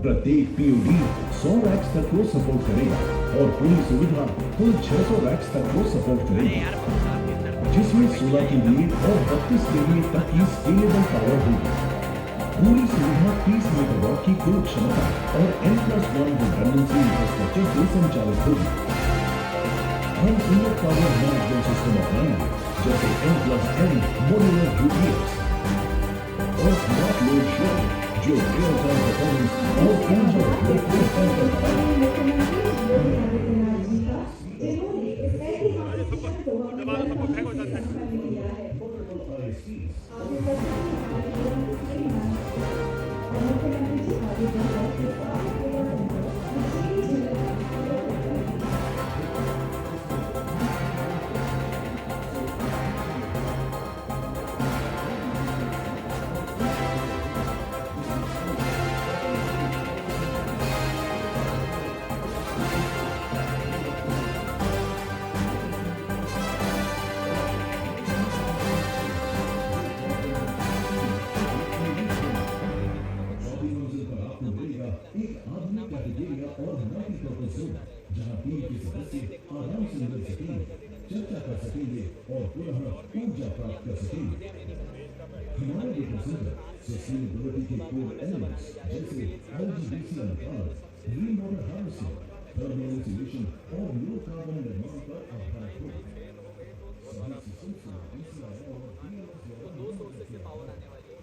प्रत्येक POD 100 racks तक को सपोर्ट करेगा और पूरी सुविधा कुल 600 रैक्स तक को सपोर्ट करेगी, जिसमें 16 केवीए और 32 केवीए तक की स्केलेबल पावर होगी। पूरी सुविधा 30 मेगावाट की कुल क्षमता और N+1 रिडंडेंसी इंफ्रास्ट्रक्चर से संचालित होगी। हम उन्नत पावर मैनेजमेंट सिस्टम अपनाएंगे, जैसे N+N मॉड्यूलर यूपीएस और स्मार्ट लोड शेयरिंग, जो रियल टाइम परफॉर्मेंस और ऊर्जा रिप्लेसमेंट करता जहां टीम के सदस्य आराम से मिल सकेंगे, चर्चा कर सकेंगे और पुनः ऊर्जा प्राप्त कर सकेंगे। हमारे डेटा सेंटर सस्टेनेबिलिटी के कोर एलिमेंट्स जैसे एलजीबीसी अनुपात, green water harvesting, thermal insulation और लो कार्बन निर्माण पर आधारित होगा। सभी सिस्टम्स को DCI और PLC द्वारा 2 सोर्सेस से पावर आने वाली है।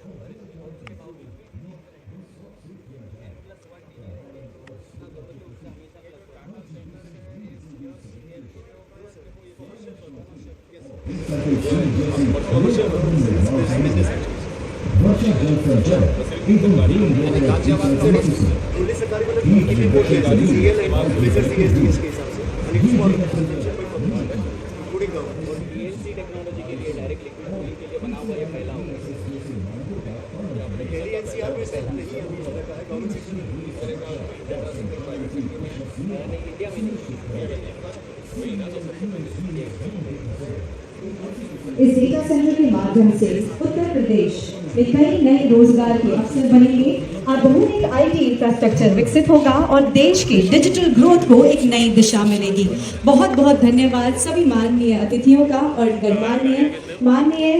टेक्नोलॉजी के लिए डायरेक्ट लिक्विड कूलिंग के लिए बना हुआ ये पहला होगा। दिल्ली एनसीआर में पहला नहीं है, अभी लगा है गवर्नमेंट सेक्टर नहीं, इंडिया में नहीं। इस डेटा सेंटर के माध्यम से उत्तर प्रदेश में कई नए रोजगार के अवसर बनेंगे और बहुमुखी आईटी इंफ्रास्ट्रक्चर विकसित होगा और देश की डिजिटल ग्रोथ को एक नई दिशा मिलेगी। बहुत बहुत धन्यवाद सभी माननीय अतिथियों का और माननीय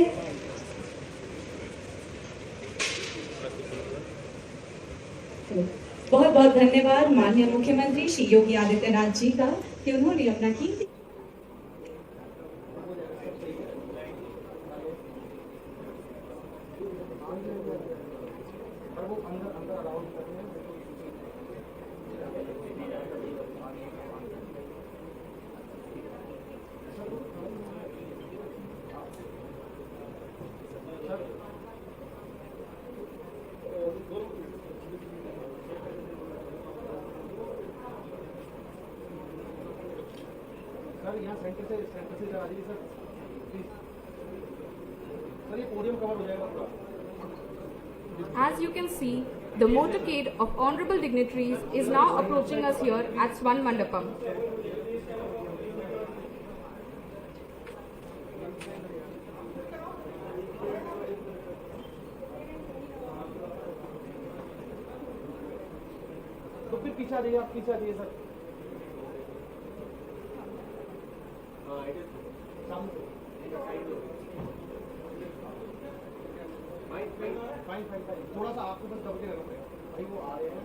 बहुत बहुत धन्यवाद माननीय मुख्यमंत्री श्री योगी आदित्यनाथ जी का कि उन्होंने अपना कीमती सर यहाँ सेंटर से आ जाइए सर प्लीज। सर ये पोडियम कवर हो जाएगा पूरा। As you can see, the motorcade of honorable dignitaries is now approaching us here at Swan Mandapam. तो फिर पीछे आ जाइए, आप पीछे आ जाइए sir.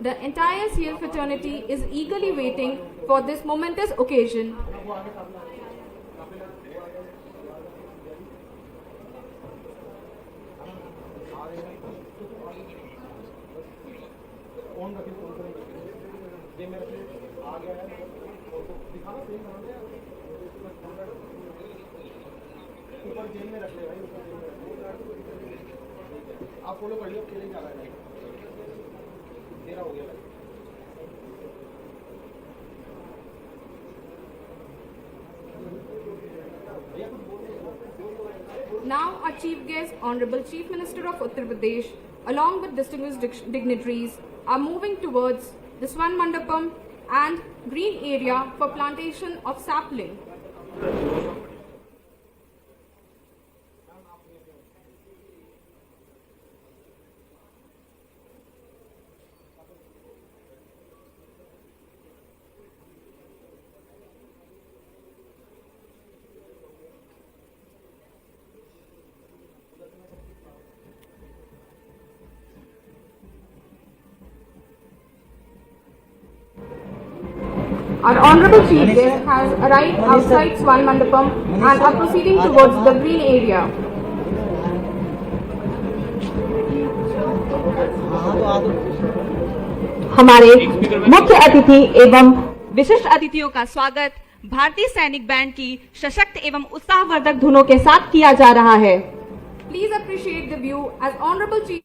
The entire CL fraternity is eagerly waiting for this momentous occasion. ऊपर जेल में रख ले भाई, ऊपर जेल में रख ले। आप फॉलो कर लियो, अकेले जा रहा है तेरा हो गया भाई। Now our chief guest, Honorable Chief Minister of Uttar Pradesh, along with distinguished dignitaries, are moving towards the Swan Mandapam and green area for plantation of sapling. Our Honorable Chief Guest has arrived outside Swan Mandapam and are proceeding towards the green area. हमारे मुख्य अतिथि एवं विशिष्ट अतिथियों का स्वागत भारतीय सैनिक बैंड की सशक्त एवं उत्साहवर्धक धुनों के साथ किया जा रहा है। Please appreciate the view as Honorable Chief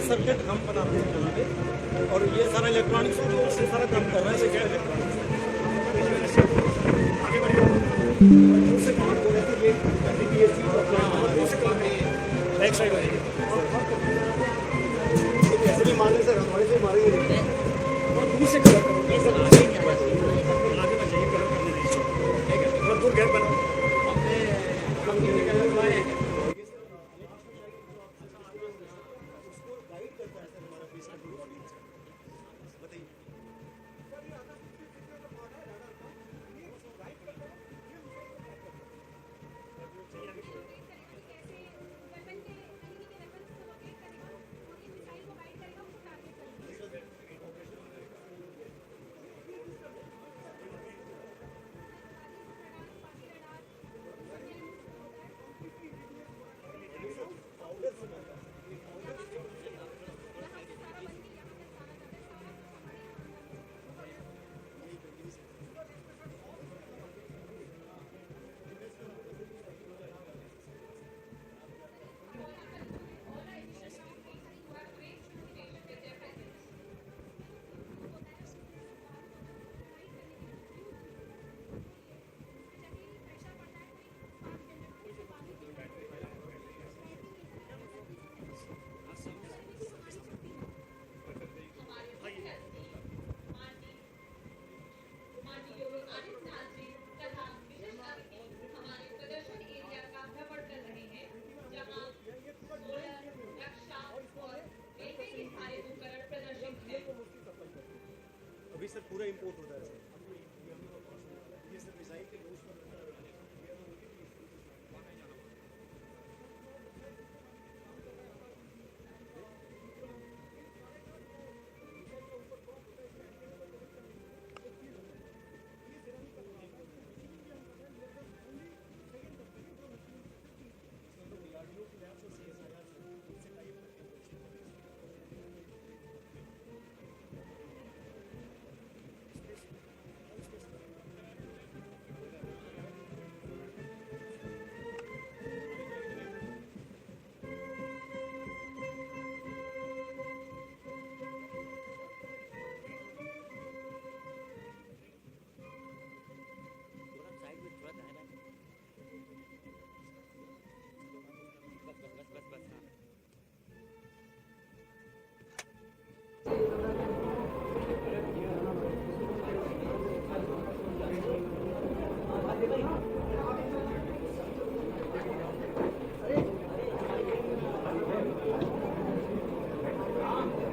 circuit हम बनाते हैं और ये सारा इलेक्ट्रॉनिक्स से सारा काम कर रहा है। बैक साइड कैसे भी मारने से हमारे से मारेंगे और दूर से कलर करो गैप बनाओ। अभी सर पूरा इंपोर्ट होता है ये सर मिसाइल के लॉन्च पर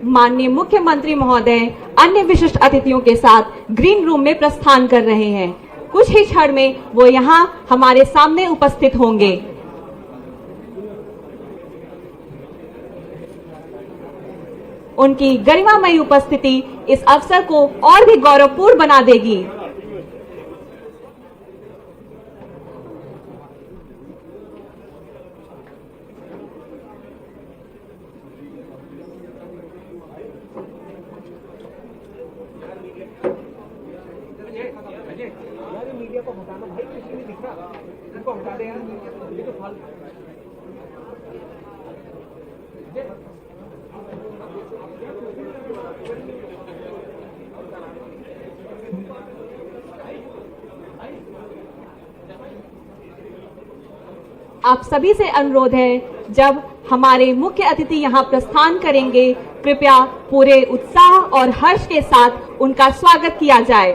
माननीय मुख्यमंत्री महोदय अन्य विशिष्ट अतिथियों के साथ ग्रीन रूम में प्रस्थान कर रहे हैं। कुछ ही क्षण में वो यहाँ हमारे सामने उपस्थित होंगे। उनकी गरिमामयी उपस्थिति इस अवसर को और भी गौरवपूर्ण बना देगी। यार मीडिया को हटाना भाई, कुछ नहीं दिख रहा, इनको हटा दे यार, ये तो फालतू। आप सभी से अनुरोध है, जब हमारे मुख्य अतिथि यहाँ प्रस्थान करेंगे, कृपया पूरे उत्साह और हर्ष के साथ उनका स्वागत किया जाए।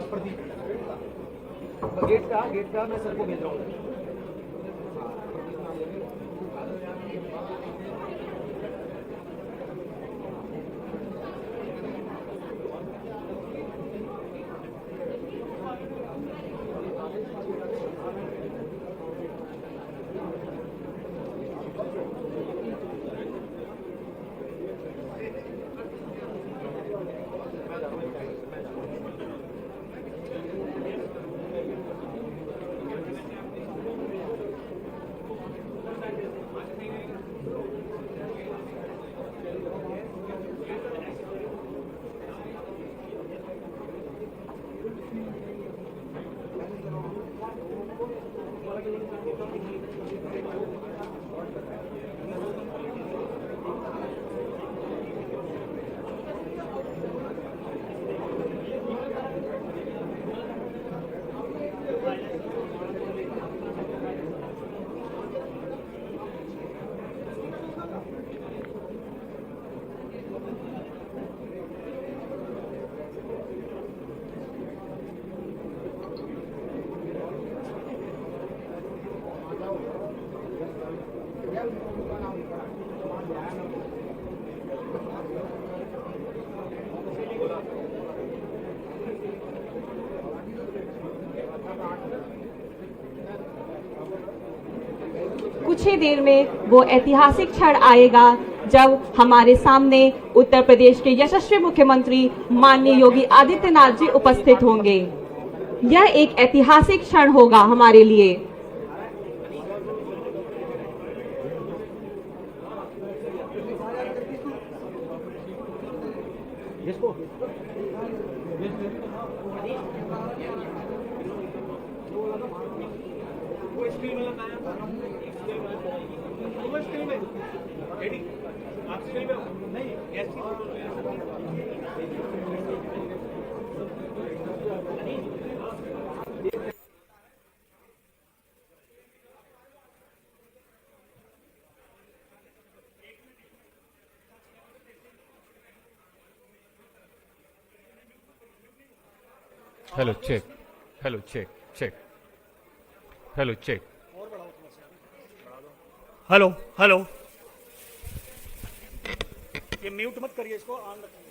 प्रदीप गेट का मैं सर को भेज रहा हूँ। कुछ ही देर में वो ऐतिहासिक क्षण आएगा जब हमारे सामने उत्तर प्रदेश के यशस्वी मुख्यमंत्री माननीय योगी आदित्यनाथ जी उपस्थित होंगे। यह एक ऐतिहासिक क्षण होगा हमारे लिए। Hello check, hello check check, hello check, hello hello, ये म्यूट मत करिए, इसको ऑन रखिए।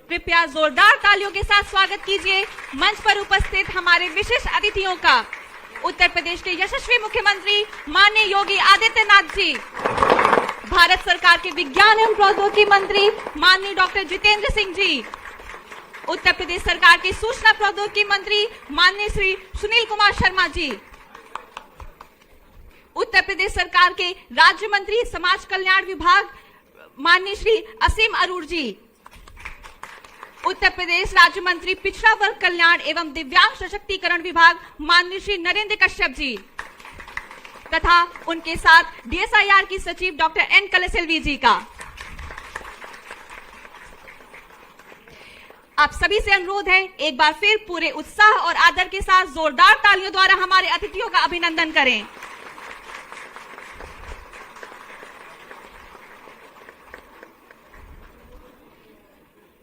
कृपया जोरदार तालियों के साथ स्वागत कीजिए मंच पर उपस्थित हमारे विशिष्ट अतिथियों का। उत्तर प्रदेश के यशस्वी मुख्यमंत्री माननीय योगी आदित्यनाथ जी, भारत सरकार के विज्ञान एवं प्रौद्योगिकी मंत्री माननीय डॉक्टर जितेंद्र सिंह जी, उत्तर प्रदेश सरकार के सूचना प्रौद्योगिकी मंत्री माननीय श्री सुनील कुमार शर्मा जी, उत्तर प्रदेश सरकार के राज्य मंत्री समाज कल्याण विभाग माननीय श्री असीम अरूर जी, उत्तर प्रदेश राज्य मंत्री पिछड़ा वर्ग कल्याण एवं दिव्यांग सशक्तिकरण विभाग माननीय श्री नरेंद्र कश्यप जी तथा उनके साथ डीएसआईआर की सचिव डॉक्टर एन कलेसेल्वी जी का। आप सभी से अनुरोध है, एक बार फिर पूरे उत्साह और आदर के साथ जोरदार तालियों द्वारा हमारे अतिथियों का अभिनंदन करें।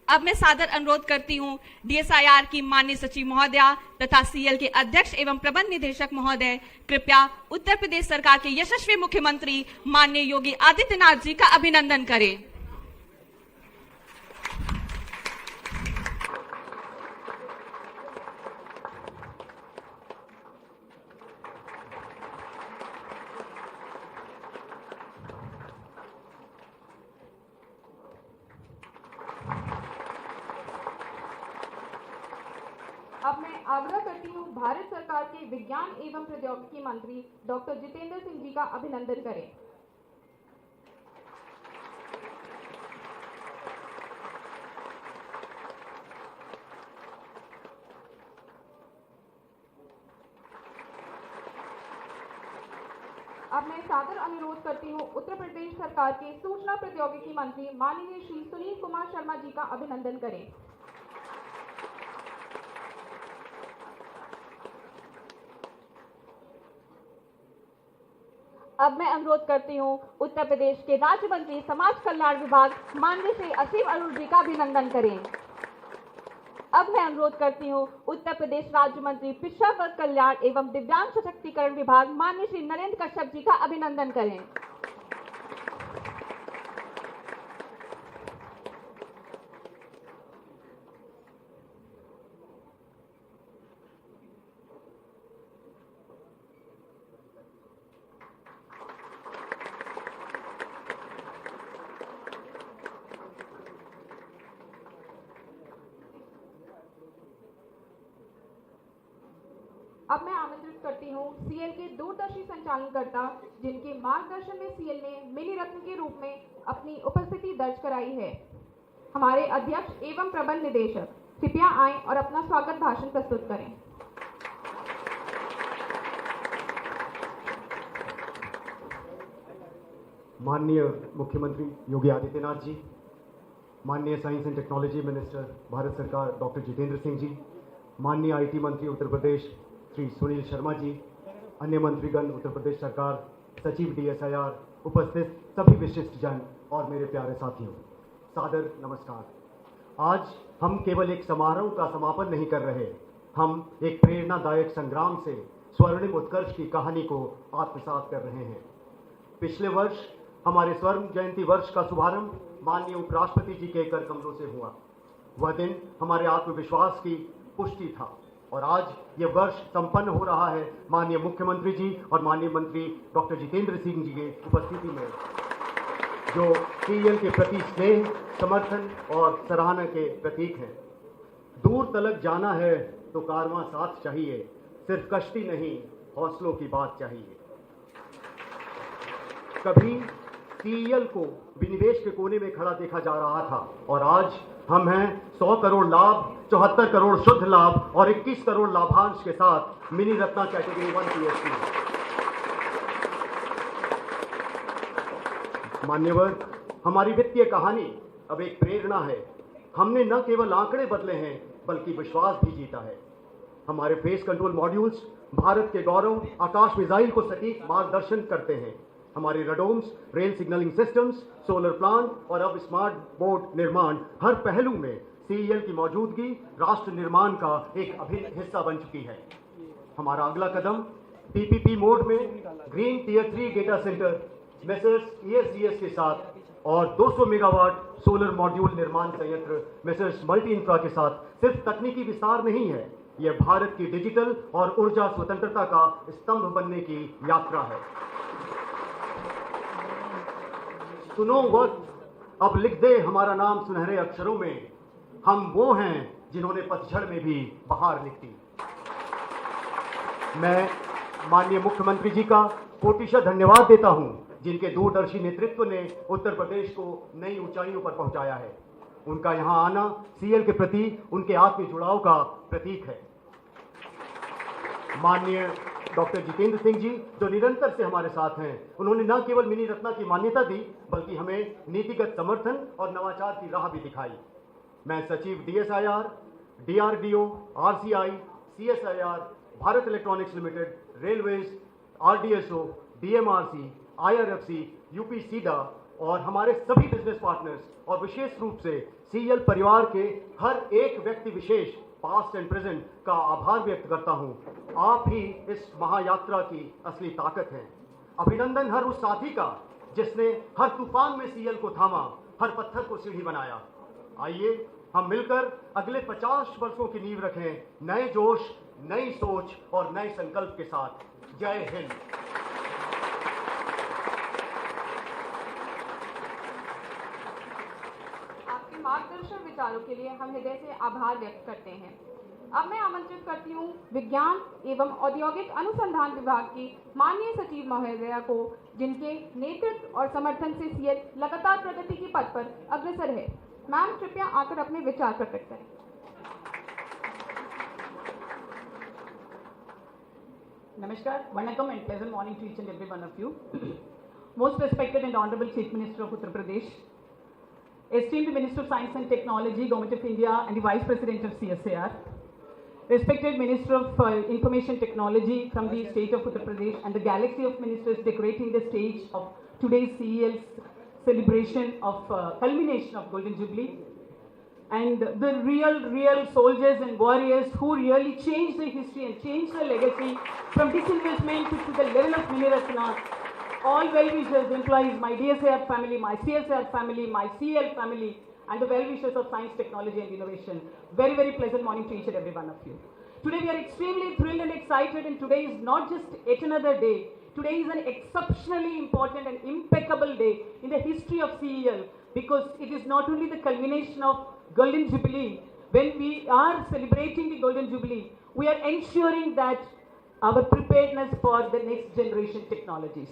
अब मैं सादर अनुरोध करती हूं डीएसआईआर की माननीय सचिव महोदया तथा सीएल के अध्यक्ष एवं प्रबंध निदेशक महोदय, कृपया उत्तर प्रदेश सरकार के यशस्वी मुख्यमंत्री माननीय योगी आदित्यनाथ जी का अभिनंदन करें। अब मैं आग्रह करती हूँ भारत सरकार के विज्ञान एवं प्रौद्योगिकी मंत्री डॉक्टर जितेंद्र सिंह जी का अभिनंदन करें। अब मैं सादर अनुरोध करती हूँ उत्तर प्रदेश सरकार के सूचना प्रौद्योगिकी मंत्री माननीय श्री सुनील कुमार शर्मा जी का अभिनंदन करें। अब मैं अनुरोध करती हूँ उत्तर प्रदेश के राज्य मंत्री समाज कल्याण विभाग माननीय श्री असीम अरूर जी का अभिनंदन करें। अब मैं अनुरोध करती हूँ उत्तर प्रदेश राज्य मंत्री पिछड़ा वर्ग कल्याण एवं दिव्यांग सशक्तिकरण विभाग माननीय श्री नरेंद्र कश्यप जी का अभिनंदन करें। अब मैं आमंत्रित करती हूँ सीएल के दूरदर्शी संचालनकर्ता, जिनके मार्गदर्शन में सीएल ने मिनी रत्न के रूप में अपनी उपस्थिति दर्ज कराई है, हमारे अध्यक्ष एवं प्रबंध निदेशक, कृपया आएं और अपना स्वागत भाषण प्रस्तुत करें। माननीय मुख्यमंत्री योगी आदित्यनाथ जी, माननीय science and technology minister Bharat सरकार डॉक्टर जितेंद्र सिंह जी, माननीय आईटी मंत्री उत्तर प्रदेश श्री सुनील शर्मा जी, अन्य मंत्रीगण उत्तर प्रदेश सरकार, सचिव डीएसआईआर, उपस्थित सभी विशिष्ट जन और मेरे प्यारे साथियों, सादर नमस्कार। आज हम केवल एक समारोह का समापन नहीं कर रहे, हम एक प्रेरणादायक संग्राम से स्वर्णिम उत्कर्ष की कहानी को आत्मसात कर रहे हैं। पिछले वर्ष हमारे स्वर्ण जयंती वर्ष का शुभारंभ माननीय उपराष्ट्रपति जी के कर कमलों से हुआ। वह दिन हमारे आत्मविश्वास की पुष्टि था और आज यह वर्ष संपन्न हो रहा है माननीय मुख्यमंत्री जी और माननीय मंत्री डॉक्टर जितेंद्र सिंह जी के उपस्थिति में, जो सीएल के प्रति स्नेह, समर्थन और सराहना के प्रतीक हैं। दूर तलक जाना है तो कारवां साथ चाहिए, सिर्फ कश्ती नहीं हौसलों की बात चाहिए। कभी सीएल को विनिवेश के कोने में खड़ा देखा जा रहा था और आज हम हैं 100 करोड़ लाभ, 74 करोड़ शुद्ध लाभ और 21 करोड़ लाभांश के साथ मिनी रत्ना कैटेगरी 1 पीएससी। मान्यवर, हमारी वित्तीय कहानी अब एक प्रेरणा है। हमने न केवल आंकड़े बदले हैं बल्कि विश्वास भी जीता है। हमारे फेस कंट्रोल मॉड्यूल्स भारत के गौरव आकाश मिसाइल को सटीक मार्गदर्शन करते हैं। हमारे radomes, rail signalling systems, solar plant और अब स्मार्ट बोर्ड निर्माण, हर पहलू में सीएल की मौजूदगी राष्ट्र निर्माण का एक अभिन्न हिस्सा बन चुकी है। हमारा अगला कदम पीपीपी मोड में green tier 3 data centre Messrs ESGS के साथ और 200 मेगावाट सोलर मॉड्यूल निर्माण संयंत्र मेसर्स मल्टी इंफ्रा के साथ सिर्फ तकनीकी विस्तार नहीं है, यह भारत की डिजिटल और ऊर्जा स्वतंत्रता का स्तंभ बनने की यात्रा है। सुनो वक्त, अब लिख दे हमारा नाम सुनहरे अक्षरों में, हम वो हैं जिन्होंने पतझड़ में भी बहार लिखी। मैं माननीय मुख्यमंत्री जी का कोटिशः धन्यवाद देता हूं, जिनके दूरदर्शी नेतृत्व ने उत्तर प्रदेश को नई ऊंचाइयों पर पहुंचाया है। उनका यहां आना सीएल के प्रति उनके आत्मीय जुड़ाव का प्रतीक है। माननीय डॉक्टर जितेंद्र सिंह जी जो निरंतर से हमारे साथ हैं, उन्होंने न केवल मिनी रत्ना की मान्यता दी बल्कि हमें नीतिगत समर्थन और नवाचार की राह भी दिखाई। मैं सचिव DSIR, DRDO, RCI, CSIR, Bharat electronics limited, railways, RDSO, DMRC, IRFC, UP SIDA और हमारे सभी बिजनेस पार्टनर्स और विशेष रूप से सीएल परिवार के हर एक व्यक्ति विशेष पास्ट एंड प्रेजेंट का आभार व्यक्त करता हूं। आप ही इस महायात्रा की असली ताकत हैं। अभिनंदन हर उस साथी का जिसने हर तूफान में सीएल को थामा, हर पत्थर को सीढ़ी बनाया। आइए हम मिलकर अगले 50 वर्षों की नींव रखें, नए जोश, नई सोच और नए संकल्प के साथ। जय हिंद। आपके मार्गदर्शन विचारों के लिए हम हृदय से आभार व्यक्त करते हैं। अब मैं आमंत्रित करती हूँ विज्ञान एवं औद्योगिक अनुसंधान विभाग की माननीय सचिव महोदया को, जिनके नेतृत्व और समर्थन से सीएल लगातार प्रगति की पथ पर अग्रसर है। मैम कृपया आकर अपने विचार प्रकट करें। Namaskar, Vanakkam and pleasant morning to each and every one of you. Most respected and Honorable Chief Minister of Uttar Pradesh, esteemed Minister of Science and Technology, Government of India and the Vice President of CSIR, respected Minister of Information Technology from the state of Uttar Pradesh and the galaxy of ministers decorating the stage of today's CEL's celebration of culmination of Golden Jubilee, and the real soldiers and warriors who really changed the history and changed the legacy from disinvestment to the level of Mini Ratna. All well-wishers, employees, my DSIR family, my CSIR family, my CL family, and the well-wishers of science, technology and innovation. Very, very pleasant morning to each and every one of you. Today we are extremely thrilled and excited, and today is not just yet another day. Today is an exceptionally important and impeccable day in the history of CEL, because it is not only the culmination of Golden Jubilee. When we are celebrating the Golden Jubilee, we are ensuring that our preparedness for the next generation technologies.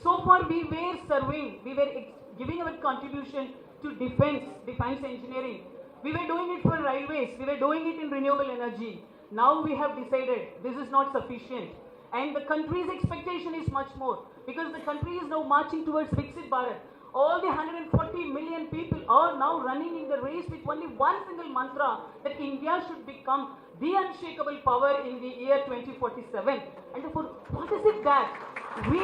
So far we were serving, we were giving our contribution to defense engineering. We were doing it for railways, we were doing it in renewable energy. Now we have decided this is not sufficient, and the country's expectation is much more, because the country is now marching towards Viksit Bharat. All the 140 million people are now running in the race with only one single mantra, that India should become the unshakable power in the year 2047. And therefore, what is it that we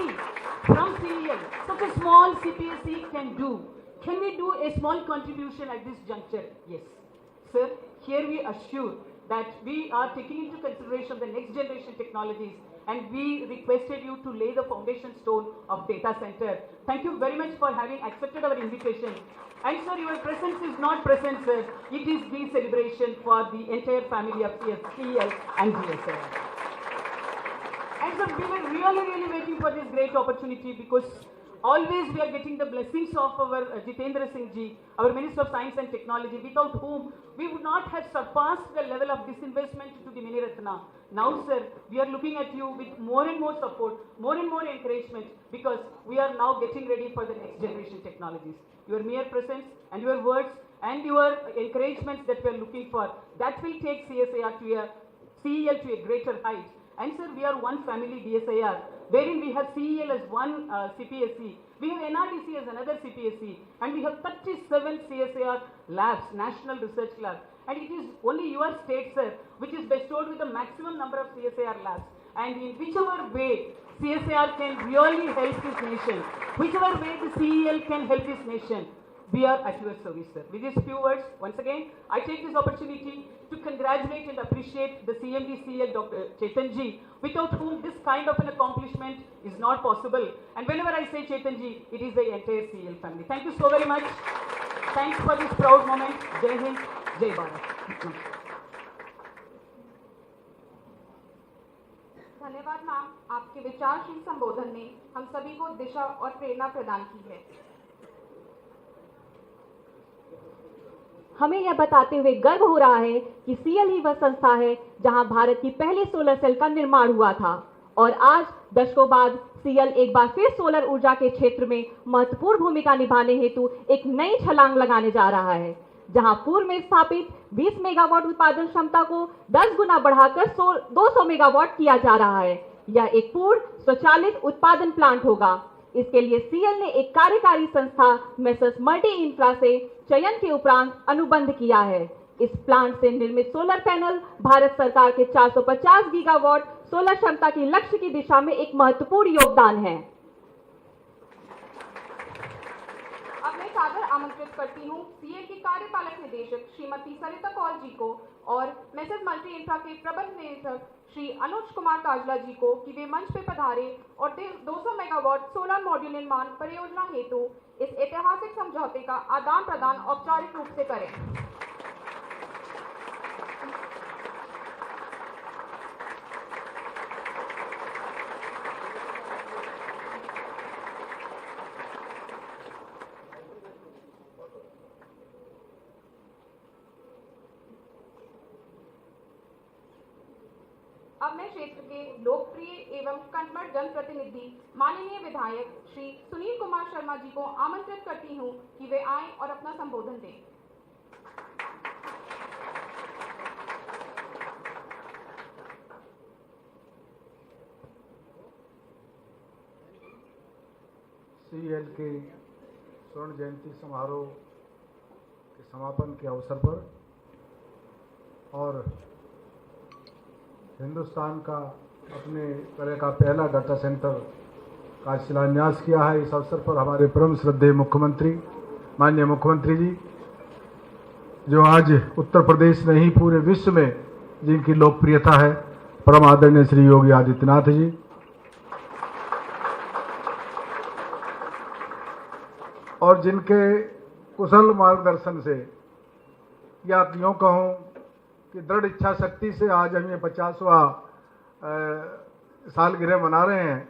from CEL, such a small CPSE can do? Can we do a small contribution at this juncture? Yes. Sir, here we assure that we are taking into consideration the next generation technologies, and we requested you to lay the foundation stone of data center. Thank you very much for having accepted our invitation. And sir, your presence is not presence, sir. It is the celebration for the entire family of CEL and DSIR. And sir, we were really waiting for this great opportunity, because always we are getting the blessings of our Jitendra Singh ji, our Minister of Science and Technology, without whom we would not have surpassed the level of disinvestment to the Mini Ratna. Now sir, we are looking at you with more and more support, more and more encouragement, because we are now getting ready for the next generation technologies. Your mere presence and your words and your encouragements that we are looking for, that will take CEL to a greater height. And sir, we are one family DSIR, wherein we have CEL as one CPSE, we have NRDC as another CPSE, and we have 37 CSIR labs, National Research Labs. And it is only your state, sir, which is bestowed with the maximum number of CSIR labs. And in whichever way CSIR can really help this nation, whichever way the CEL can help this nation, We are at your service, sir. With these few words, once again, I take this opportunity to congratulate and appreciate the CMD-CL Dr. Chetanji, without whom this kind of an accomplishment is not possible. And whenever I say Chetanji, it is the entire CL family. Thank you so very much. Thanks for this proud moment. Jai Hind, Jai Bharat. धन्यवाद ma'am, आपके विचारशील संबोधन ने हम सभी को दिशा और प्रेरणा प्रदान की है। हमें यह बताते हुए गर्व हो रहा है कि सीएल ही वह संस्था है जहां भारत की पहली सोलर सेल का निर्माण हुआ था और आज दशकों बाद सीएल एक बार फिर सोलर ऊर्जा के क्षेत्र में महत्वपूर्ण भूमिका निभाने हेतु एक नई छलांग लगाने जा रहा है, जहां पूर्व में स्थापित 20 मेगावाट उत्पादन क्षमता को 10 गुना बढ़ाकर 200 मेगावाट किया जा रहा है। यह एक पूर्ण स्वचालित उत्पादन प्लांट होगा। इसके लिए सीएल ने एक कार्यकारी संस्था मेसर्स मल्टी इंफ्रा से चयन के उपरांत अनुबंध किया है। इस प्लांट से निर्मित सोलर पैनल भारत सरकार के 450 गीगावाट सोलर क्षमता की लक्ष्य की दिशा में एक महत्वपूर्ण योगदान है। अब मैं सादर आमंत्रित करती हूँ सीएल की कार्यपालक निदेशक श्रीमती सरिता कौल जी को और मेसर्स मल्टी इंफ्रा के प्रबंध निदेशक श्री अनुज कुमार काजला जी को कि वे मंच पे पधारे और 200 मेगावाट सोलर मॉड्यूल निर्माण परियोजना हेतु इस ऐतिहासिक समझौते का आदान प्रदान औपचारिक रूप से करें। अब मैं क्षेत्र के लोकप्रिय एवं कंठमठ जनप्रतिनिधि माननीय विधायक श्री सुनील कुमार शर्मा जी को आमंत्रित करती हूं कि वे आएं और अपना संबोधन दें। सीएल के स्वर्ण जयंती समारोह के समापन के अवसर पर और हिंदुस्तान का अपने तरह का पहला डाटा सेंटर का शिलान्यास किया है। इस अवसर पर हमारे परम श्रद्धेय मुख्यमंत्री, माननीय मुख्यमंत्री जी, जो आज उत्तर प्रदेश नहीं पूरे विश्व में जिनकी लोकप्रियता है, परम आदरणीय श्री योगी आदित्यनाथ जी, और जिनके कुशल मार्गदर्शन से या यूँ कहूँ कि दृढ़ इच्छा शक्ति से आज हम ये 50वां सालगिरह मना रहे हैं।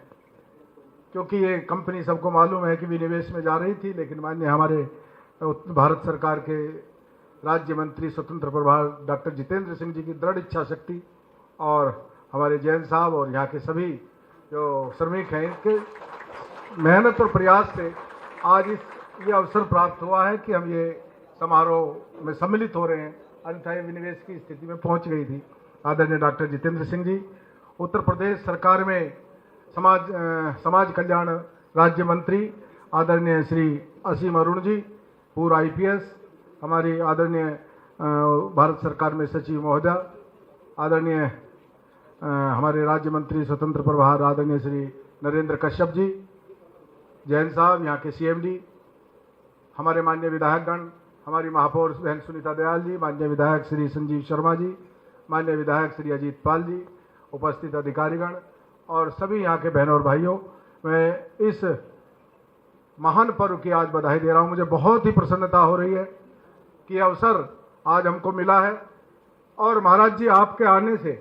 क्योंकि ये कंपनी सबको मालूम है कि विनिवेश में जा रही थी, लेकिन माननीय हमारे भारत सरकार के राज्य मंत्री स्वतंत्र प्रभार डॉक्टर जितेंद्र सिंह जी की दृढ़ इच्छा शक्ति और हमारे जैन साहब और यहाँ के सभी जो श्रमिक हैं, इनके मेहनत और प्रयास से आज ये अवसर प्राप्त हुआ है कि हम ये समारोह में सम्मिलित हो रहे हैं। अन्यथा विनिवेश की स्थिति में पहुंच गई थी। आदरणीय डॉक्टर जितेंद्र सिंह जी, उत्तर प्रदेश सरकार में समाज कल्याण राज्य मंत्री आदरणीय श्री असीम अरुण जी, पूर्व IPS, हमारी आदरणीय भारत सरकार में सचिव महोदय, आदरणीय हमारे राज्य मंत्री स्वतंत्र प्रभार आदरणीय श्री नरेंद्र कश्यप जी, जैन साहब, यहाँ के CMD, हमारे माननीय विधायकगण, हमारी महापौर बहन सुनीता दयाल जी, माननीय विधायक श्री संजीव शर्मा जी, माननीय विधायक श्री अजीत पाल जी, उपस्थित अधिकारीगण और सभी यहाँ के बहनों और भाइयों, मैं इस महान पर्व की आज बधाई दे रहा हूँ। मुझे बहुत ही प्रसन्नता हो रही है कि अवसर आज हमको मिला है और महाराज जी आपके आने से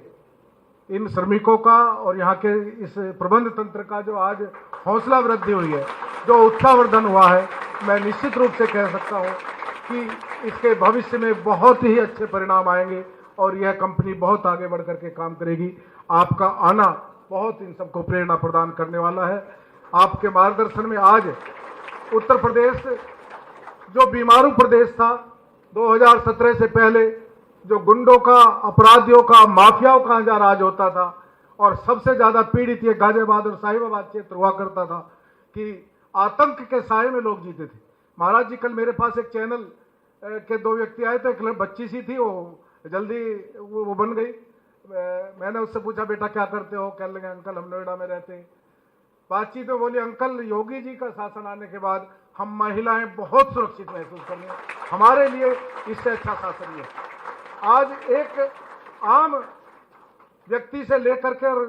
इन श्रमिकों का और यहाँ के इस प्रबंध तंत्र का जो आज हौसला वृद्धि हुई है, जो उत्साहवर्धन हुआ है, मैं निश्चित रूप से कह सकता हूँ कि इसके भविष्य में बहुत ही अच्छे परिणाम आएंगे और यह कंपनी बहुत आगे बढ़ करके काम करेगी। आपका आना बहुत इन सबको प्रेरणा प्रदान करने वाला है। आपके मार्गदर्शन में आज उत्तर प्रदेश जो बीमारू प्रदेश था, 2017 से पहले जो गुंडों का, अपराधियों का, माफियाओं का जहाँ राज होता था और सबसे ज्यादा पीड़ित ये गाजियाबाद और साहिबाबाद क्षेत्र हुआ करता था कि आतंक के साए में लोग जीते थे। महाराज जी, कल मेरे पास एक चैनल के 2 व्यक्ति आए थे, एक बच्ची सी थी, वो जल्दी वो बन गई। मैंने उससे पूछा, बेटा क्या करते हो? कहने लगे अंकल हम नोएडा में रहते हैं। बातचीत में बोली, अंकल योगी जी का शासन आने के बाद हम महिलाएं बहुत सुरक्षित महसूस कर रही हैं। हमारे लिए इससे अच्छा शासन नहीं है। आज एक आम व्यक्ति से लेकर के, और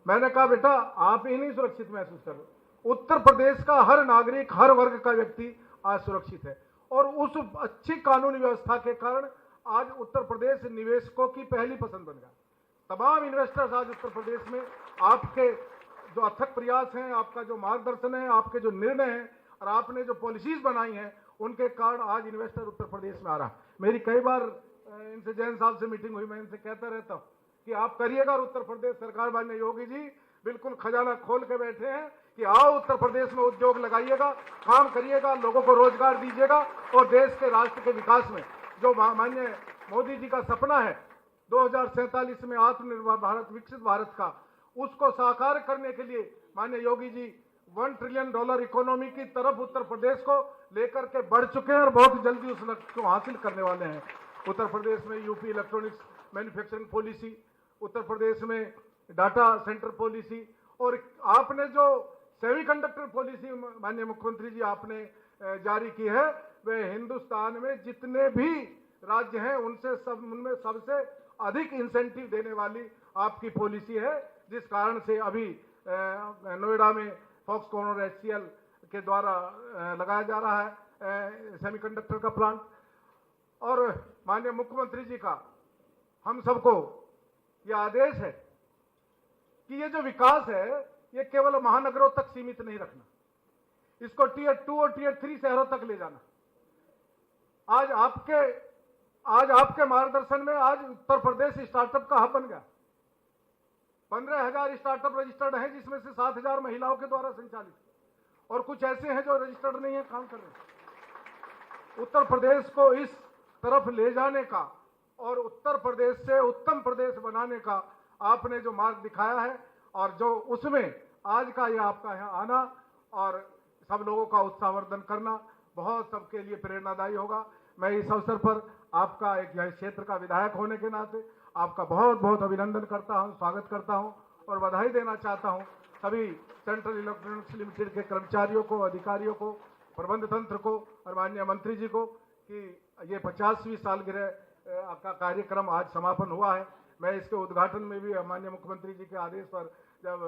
मैंने कहा बेटा आप ही नहीं सुरक्षित महसूस कर रहे, उत्तर प्रदेश का हर नागरिक, हर वर्ग का व्यक्ति आज सुरक्षित है। और उस अच्छी कानूनी व्यवस्था के कारण आज उत्तर प्रदेश निवेशकों की पहली पसंद बन गया। तमाम इन्वेस्टर्स आज उत्तर प्रदेश में आपके जो अथक प्रयास हैं, आपका जो मार्गदर्शन है, आपके जो निर्णय हैं और आपने जो पॉलिसीज बनाई हैं, उनके कारण आज इन्वेस्टर उत्तर प्रदेश में आ रहा है। मेरी कई बार इनसे जैन साहब से मीटिंग हुई, मैं इनसे कहता रहता हूँ कि आप करिएगा। और उत्तर प्रदेश सरकार माननीय योगी जी बिल्कुल खजाना खोल के बैठे हैं कि आओ उत्तर प्रदेश में उद्योग लगाइएगा, काम करिएगा, लोगों को रोजगार दीजिएगा और देश के राष्ट्र के विकास में जो माननीय मोदी जी का सपना है 2047 में आत्मनिर्भर भारत, विकसित भारत का, उसको साकार करने के लिए माननीय योगी जी $1 ट्रिलियन इकोनॉमी की तरफ उत्तर प्रदेश को लेकर के बढ़ चुके हैं और बहुत जल्दी उस लक्ष्य को हासिल करने वाले हैं। उत्तर प्रदेश में UP electronics manufacturing policy, Uttar Pradesh में डाटा सेंटर पॉलिसी, और आपने जो सेमीकंडक्टर पॉलिसी माननीय मुख्यमंत्री जी आपने जारी की है, वह हिंदुस्तान में जितने भी राज्य हैं उनमें सबसे अधिक इंसेंटिव देने वाली आपकी पॉलिसी है, जिस कारण से अभी नोएडा में फॉक्सकॉन और HCL के द्वारा लगाया जा रहा है सेमीकंडक्टर का प्लांट। और माननीय मुख्यमंत्री जी का हम सबको यह आदेश है कि ये जो विकास है ये केवल महानगरों तक सीमित नहीं रखना, इसको Tier 2 और Tier 3 शहरों तक ले जाना। आज आपके मार्गदर्शन में आज उत्तर प्रदेश स्टार्टअप का हब बन गया। 15,000 स्टार्टअप रजिस्टर्ड हैं, जिसमें से 7,000 महिलाओं के द्वारा संचालित, और कुछ ऐसे हैं जो रजिस्टर्ड नहीं है, काम कर रहे हैं। उत्तर प्रदेश को इस तरफ ले जाने का और उत्तर प्रदेश से उत्तम प्रदेश बनाने का आपने जो मार्ग दिखाया है, और जो उसमें आज का यह आपका यहाँ आना और सब लोगों का उत्साहवर्धन करना बहुत सबके लिए प्रेरणादायी होगा। मैं इस अवसर पर आपका एक यह क्षेत्र का विधायक होने के नाते आपका बहुत बहुत अभिनंदन करता हूं, स्वागत करता हूं और बधाई देना चाहता हूं सभी सेंट्रल इलेक्ट्रॉनिक्स लिमिटेड के कर्मचारियों को, अधिकारियों को, प्रबंध तंत्र को और माननीय मंत्री जी को कि ये 50वीं सालगिरह का कार्यक्रम आज समापन हुआ है। मैं इसके उद्घाटन में भी माननीय मुख्यमंत्री जी के आदेश पर जब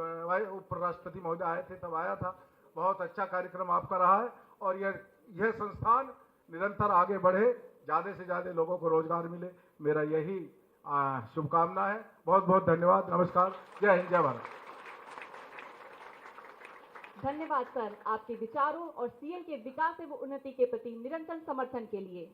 उपराष्ट्रपति महोदय आए थे तब आया था। बहुत अच्छा कार्यक्रम आपका रहा है और यह संस्थान निरंतर आगे बढ़े, ज़्यादा से ज़्यादा लोगों को रोजगार मिले, मेरा यही शुभकामना है। बहुत बहुत धन्यवाद, नमस्कार, जय हिंद, जय भारत। धन्यवाद सर आपके विचारों और सीएल के विकास एवं उन्नति के प्रति निरंतर समर्थन के लिए।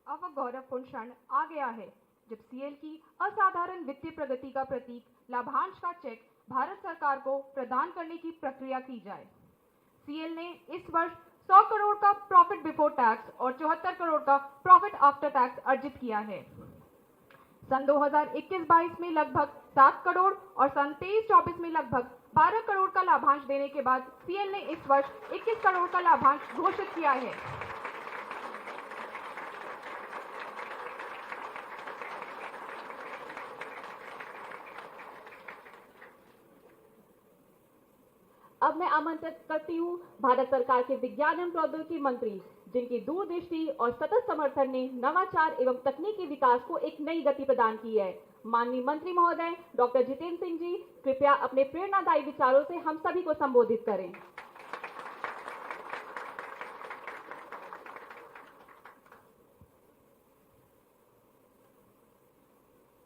अब वह गौरवपूर्ण क्षण आ गया है जब सीएल की असाधारण वित्तीय प्रगति का प्रतीक लाभांश का चेक भारत सरकार को प्रदान करने की प्रक्रिया की जाए। सीएल ने इस वर्ष 100 करोड़ का प्रॉफिट बिफोर टैक्स और 74 करोड़ का प्रॉफिट आफ्टर टैक्स अर्जित किया है। सन 2021-22 में लगभग 7 करोड़ और सन 23-24 में लगभग 12 करोड़ का लाभांश देने के बाद सीएल ने इस वर्ष 21 करोड़ का लाभांश घोषित किया है। अब मैं आमंत्रित करती हूँ भारत सरकार के विज्ञान एवं प्रौद्योगिकी मंत्री, जिनकी दूरदृष्टि और सतत समर्थन ने नवाचार एवं तकनीकी विकास को एक नई गति प्रदान की है, माननीय मंत्री महोदय डॉक्टर जितेंद्र सिंह जी कृपया अपने प्रेरणादायी विचारों से हम सभी को संबोधित करें।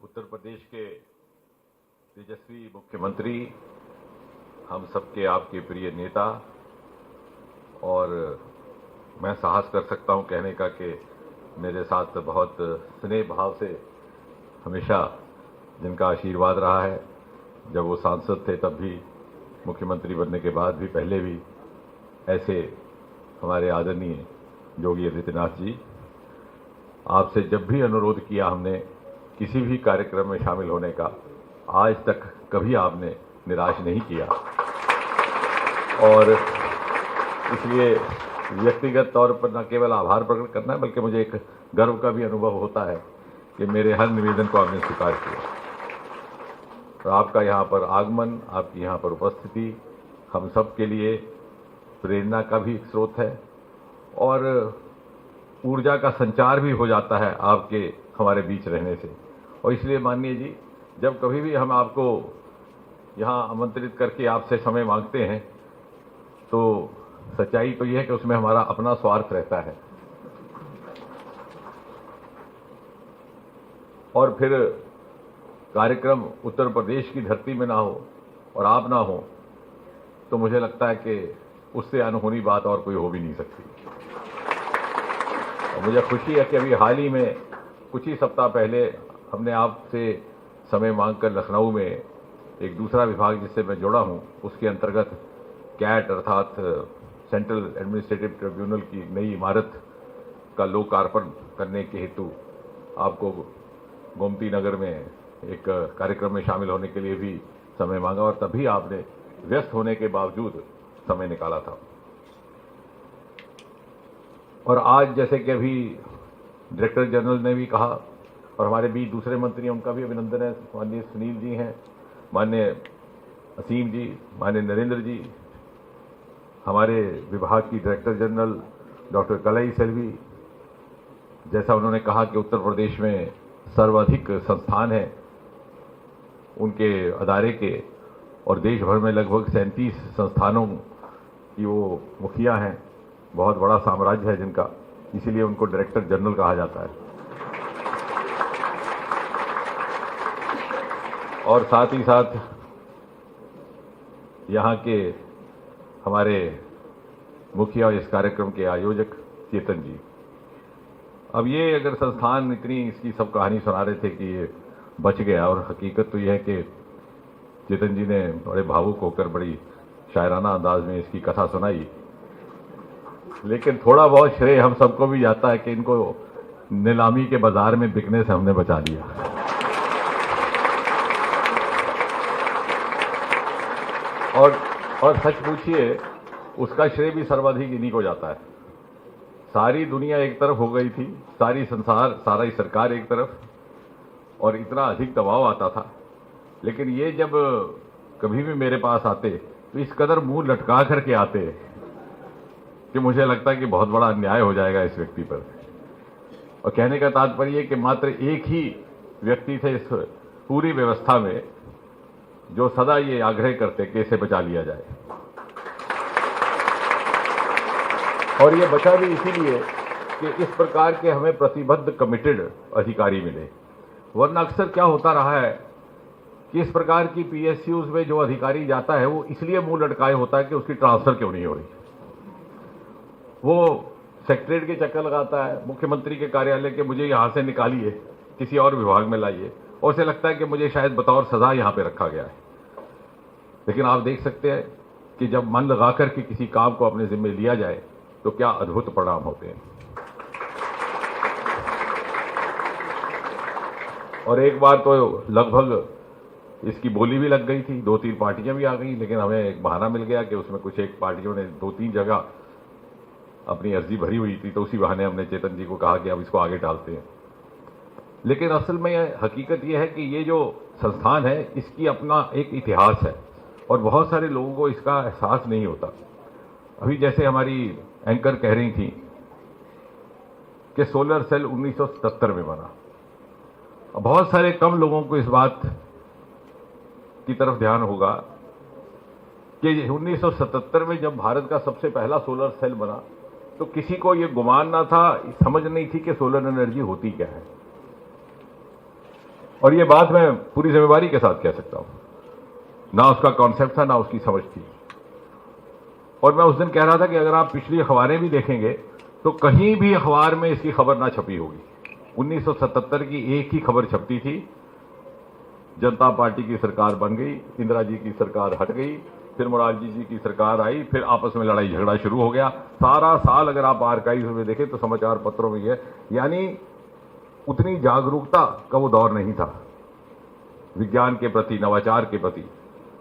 उत्तर प्रदेश के तेजस्वी मुख्यमंत्री, हम सबके आपके प्रिय नेता, और मैं साहस कर सकता हूं कहने का कि मेरे साथ बहुत स्नेह भाव से हमेशा जिनका आशीर्वाद रहा है, जब वो सांसद थे तब भी, मुख्यमंत्री बनने के बाद भी, पहले भी, ऐसे हमारे आदरणीय योगी आदित्यनाथ जी, आपसे जब भी अनुरोध किया हमने किसी भी कार्यक्रम में शामिल होने का, आज तक कभी आपने निराश नहीं किया। और इसलिए व्यक्तिगत तौर पर न केवल आभार प्रकट करना है, बल्कि मुझे एक गर्व का भी अनुभव होता है कि मेरे हर निवेदन को आपने स्वीकार किया। तो आपका यहाँ पर आगमन, आपकी यहाँ पर उपस्थिति हम सब के लिए प्रेरणा का भी एक स्रोत है और ऊर्जा का संचार भी हो जाता है आपके हमारे बीच रहने से। और इसलिए माननीय जी, जब कभी भी हम आपको यहाँ आमंत्रित करके आपसे समय मांगते हैं तो सच्चाई तो यह है कि उसमें हमारा अपना स्वार्थ रहता है। और फिर कार्यक्रम उत्तर प्रदेश की धरती में ना हो और आप ना हो तो मुझे लगता है कि उससे अनहोनी बात और कोई हो भी नहीं सकती। और मुझे खुशी है कि अभी हाल ही में कुछ ही सप्ताह पहले हमने आपसे समय मांगकर लखनऊ में एक दूसरा विभाग जिससे मैं जुड़ा हूं उसके अंतर्गत कैट अर्थात सेंट्रल एडमिनिस्ट्रेटिव ट्रिब्यूनल की नई इमारत का लोकार्पण करने के हेतु आपको गोमती नगर में एक कार्यक्रम में शामिल होने के लिए भी समय मांगा और तभी आपने व्यस्त होने के बावजूद समय निकाला था। और आज जैसे कि अभी डायरेक्टर जनरल ने भी कहा और हमारे बीच दूसरे मंत्री हैं उनका भी अभिनंदन है, माननीय सुनील जी हैं, माननीय असीम जी, माननीय नरेंद्र जी, हमारे विभाग की डायरेक्टर जनरल डॉक्टर कलाई सेल्वी, जैसा उन्होंने कहा कि उत्तर प्रदेश में सर्वाधिक संस्थान हैं उनके अदारे के और देश भर में लगभग 37 संस्थानों की वो मुखिया हैं, बहुत बड़ा साम्राज्य है जिनका, इसीलिए उनको डायरेक्टर जनरल कहा जाता है। और साथ ही साथ यहाँ के हमारे मुखिया और इस कार्यक्रम के आयोजक चेतन जी। अब ये अगर संस्थान इतनी इसकी सब कहानी सुना रहे थे कि ये बच गया और हकीकत तो यह है कि चेतन जी ने बड़े भावुक होकर बड़ी शायराना अंदाज में इसकी कथा सुनाई, लेकिन थोड़ा बहुत श्रेय हम सबको भी जाता है कि इनको नीलामी के बाजार में बिकने से हमने बचा लिया। और सच पूछिए उसका श्रेय भी सर्वाधिक इन्हीं को जाता है। सारी दुनिया एक तरफ हो गई थी, सारी सरकार एक तरफ और इतना अधिक दबाव आता था, लेकिन ये जब कभी भी मेरे पास आते तो इस कदर मुंह लटका करके आते कि मुझे लगता है कि बहुत बड़ा अन्याय हो जाएगा इस व्यक्ति पर। और कहने का तात्पर्य कि मात्र एक ही व्यक्ति थे इस पूरी व्यवस्था में जो सदा ये आग्रह करते कि इसे बचा लिया जाए। और ये बचा भी इसीलिए कि इस प्रकार के हमें प्रतिबद्ध कमिटेड अधिकारी मिले, वरना अक्सर क्या होता रहा है कि इस प्रकार की पीएसयूज में जो अधिकारी जाता है वो इसलिए मुंह लटकाए होता है कि उसकी ट्रांसफर क्यों नहीं हो रही। वो सेक्रेटरीट के चक्कर लगाता है, मुख्यमंत्री के कार्यालय के मुझे यहां से निकालिए, किसी और विभाग में लाइए, और उसे लगता है कि मुझे शायद बतौर सजा यहां पे रखा गया है। लेकिन आप देख सकते हैं कि जब मन लगाकर के किसी काम को अपने जिम्मे लिया जाए तो क्या अद्भुत परिणाम होते हैं। और एक बार तो लगभग इसकी बोली भी लग गई थी, 2-3 पार्टियां भी आ गई, लेकिन हमें एक बहाना मिल गया कि उसमें कुछ एक पार्टियों ने 2-3 जगह अपनी अर्जी भरी हुई थी, तो उसी बहाने हमने चेतन जी को कहा कि अब इसको आगे डालते हैं। लेकिन असल में हकीकत यह है कि ये जो संस्थान है इसकी अपना एक इतिहास है और बहुत सारे लोगों को इसका एहसास नहीं होता। अभी जैसे हमारी एंकर कह रही थी कि सोलर सेल 1977 में बना, बहुत सारे कम लोगों को इस बात की तरफ ध्यान होगा कि 1977 में जब भारत का सबसे पहला सोलर सेल बना तो किसी को यह गुमान ना था, समझ नहीं थी कि सोलर एनर्जी होती क्या है। और ये बात मैं पूरी जिम्मेवारी के साथ कह सकता हूं, ना उसका कॉन्सेप्ट था ना उसकी समझ थी। और मैं उस दिन कह रहा था कि अगर आप पिछली अखबारें भी देखेंगे तो कहीं भी अखबार में इसकी खबर ना छपी होगी। 1977 की एक ही खबर छपती थी, जनता पार्टी की सरकार बन गई, इंदिरा जी की सरकार हट गई, फिर मोरारजी जी की सरकार आई, फिर आपस में लड़ाई झगड़ा शुरू हो गया। सारा साल अगर आप आर्काइव में देखें तो समाचार पत्रों में है, यानी उतनी जागरूकता का वो दौर नहीं था विज्ञान के प्रति, नवाचार के प्रति।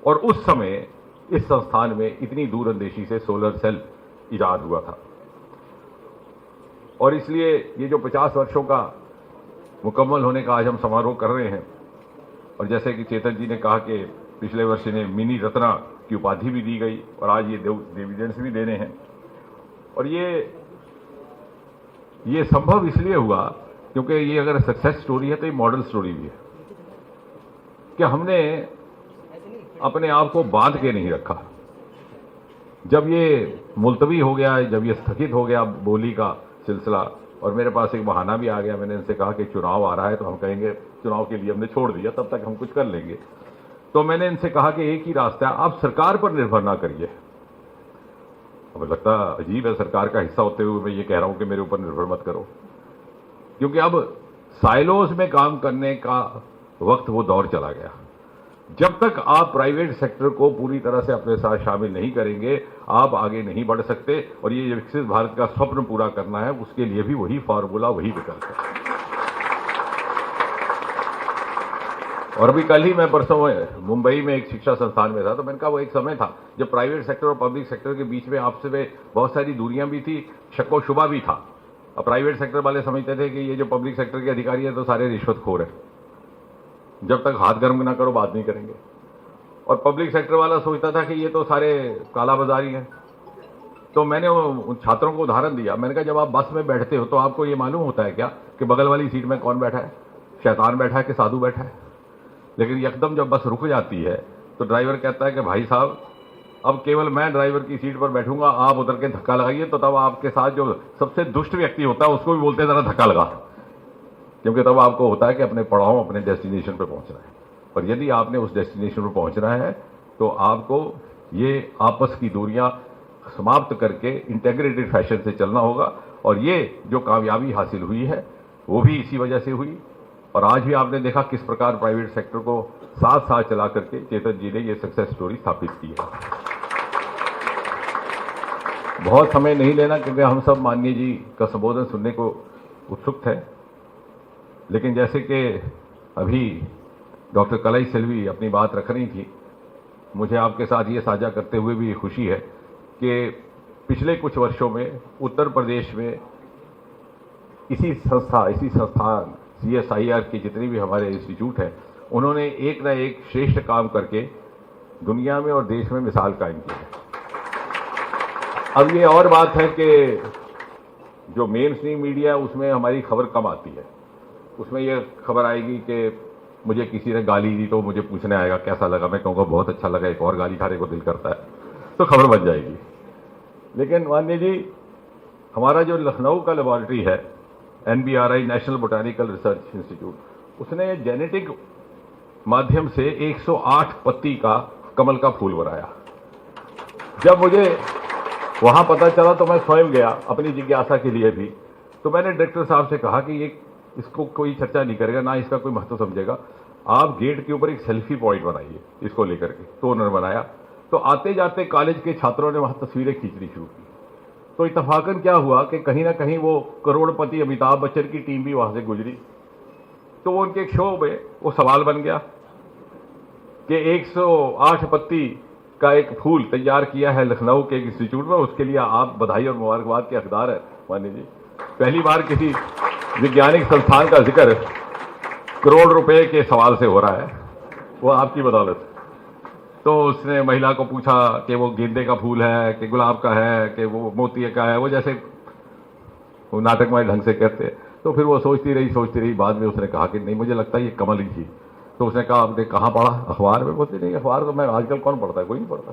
और उस समय इस संस्थान में इतनी दूरंदेशी से सोलर सेल इजाद हुआ था। और इसलिए ये जो 50 वर्षों का मुकम्मल होने का आज हम समारोह कर रहे हैं, और जैसे कि चेतन जी ने कहा कि पिछले वर्ष इन्हें मिनी रत्ना की उपाधि भी दी गई और आज ये डिविडेंड्स भी देने हैं। और ये संभव इसलिए हुआ क्योंकि ये अगर सक्सेस स्टोरी है तो ये मॉडल स्टोरी भी है कि हमने अपने आप को बांध के नहीं रखा। जब ये मुलतवी हो गया, जब ये स्थगित हो गया बोली का सिलसिला, और मेरे पास एक बहाना भी आ गया, मैंने इनसे कहा कि चुनाव आ रहा है तो हम कहेंगे चुनाव के लिए हमने छोड़ दिया, तब तक हम कुछ कर लेंगे। तो मैंने इनसे कहा कि एक ही रास्ता है, आप सरकार पर निर्भर ना करिए। अब लगता अजीब है सरकार का हिस्सा होते हुए मैं ये कह रहा हूं कि मेरे ऊपर निर्भर मत करो, क्योंकि अब साइलोज में काम करने का वक्त वो दौर चला गया। जब तक आप प्राइवेट सेक्टर को पूरी तरह से अपने साथ शामिल नहीं करेंगे, आप आगे नहीं बढ़ सकते। और ये विकसित भारत का स्वप्न पूरा करना है, उसके लिए भी वही फार्मूला, वही विकल्प है। और अभी कल ही मैं परसों मुंबई में एक शिक्षा संस्थान में था, तो मैंने कहा वो एक समय था जब प्राइवेट सेक्टर और पब्लिक सेक्टर के बीच में आपस में बहुत सारी दूरियां भी थी, शक व शुबा भी था। अब प्राइवेट सेक्टर वाले समझते थे कि ये जो पब्लिक सेक्टर के अधिकारी हैं तो सारे रिश्वतखोर हैं, जब तक हाथ गर्म ना करो बात नहीं करेंगे। और पब्लिक सेक्टर वाला सोचता था कि ये तो सारे कालाबाजारी हैं। तो मैंने उन छात्रों को उदाहरण दिया, मैंने कहा जब आप बस में बैठते हो तो आपको ये मालूम होता है क्या कि बगल वाली सीट में कौन बैठा है, शैतान बैठा है कि साधु बैठा है? लेकिन एकदम जब बस रुक जाती है तो ड्राइवर कहता है कि भाई साहब अब केवल मैं ड्राइवर की सीट पर बैठूंगा, आप उतर के धक्का लगाइए। तो तब आपके साथ जो सबसे दुष्ट व्यक्ति होता है उसको भी बोलते हैं जरा धक्का लगा, क्योंकि तब आपको होता है कि अपने पड़ाव अपने डेस्टिनेशन पर पहुंचना है। और यदि आपने उस डेस्टिनेशन पर पहुंचना है तो आपको ये आपस की दूरियां समाप्त करके इंटेग्रेटेड फैशन से चलना होगा। और ये जो कामयाबी हासिल हुई है वो भी इसी वजह से हुई। और आज भी आपने देखा किस प्रकार प्राइवेट सेक्टर को साथ साथ चला करके चेतन जी ने ये सक्सेस स्टोरी स्थापित की है। बहुत समय नहीं लेना क्योंकि हम सब माननीय जी का संबोधन सुनने को उत्सुक थे। लेकिन जैसे कि अभी डॉक्टर कलाई सेल्वी अपनी बात रख रही थी, मुझे आपके साथ ये साझा करते हुए भी खुशी है कि पिछले कुछ वर्षों में उत्तर प्रदेश में इसी संस्थान CSIR के जितने भी हमारे इंस्टीट्यूट हैं, उन्होंने एक ना एक श्रेष्ठ काम करके दुनिया में और देश में मिसाल कायम की है। अब ये और बात है कि जो मेन स्ट्रीम मीडिया उसमें हमारी खबर कम आती है। उसमें ये खबर आएगी कि मुझे किसी ने गाली दी तो मुझे पूछने आएगा कैसा लगा, मैं कहूँगा बहुत अच्छा लगा, एक और गाली खाने को दिल करता है, तो खबर बन जाएगी। लेकिन माननीय जी, हमारा जो लखनऊ का लेबॉरेटरी है NBRI national botanical research institute, उसने जेनेटिक माध्यम से 108 पत्ती का कमल का फूल बनाया। जब मुझे वहां पता चला तो मैं स्वयं गया अपनी जिज्ञासा के लिए भी। तो मैंने डायरेक्टर साहब से कहा कि ये इसको कोई चर्चा नहीं करेगा, ना इसका कोई महत्व समझेगा, आप गेट के ऊपर एक सेल्फी पॉइंट बनाइए इसको लेकर के। तो उन्होंने बनाया। तो आते जाते कॉलेज के छात्रों ने वहां तस्वीरें खींचनी शुरू की। तो इत्तफाकन क्या हुआ कि कहीं ना कहीं वो करोड़पति अमिताभ बच्चन की टीम भी वहां से गुजरी। तो वो उनके एक शो में वो सवाल बन गया कि 108 पत्ती का एक फूल तैयार किया है लखनऊ के एक इंस्टीट्यूट में, उसके लिए आप बधाई और मुबारकबाद के हकदार है माननीय जी। पहली बार किसी वैज्ञानिक संस्थान का जिक्र करोड़ रुपए के सवाल से हो रहा है, वो आपकी बदौलत। तो उसने महिला को पूछा कि वो गेंदे का फूल है कि गुलाब का है कि वो मोती का है, वो जैसे वो नाटकमय ढंग से कहते। तो फिर वो सोचती रही, बाद में उसने कहा कि नहीं मुझे लगता है ये कमल ही थी। तो उसने कहा आपने कहाँ पढ़ा? अखबार में। बोलती नहीं अखबार तो मैं आजकल कौन पढ़ता है, कोई नहीं पढ़ता।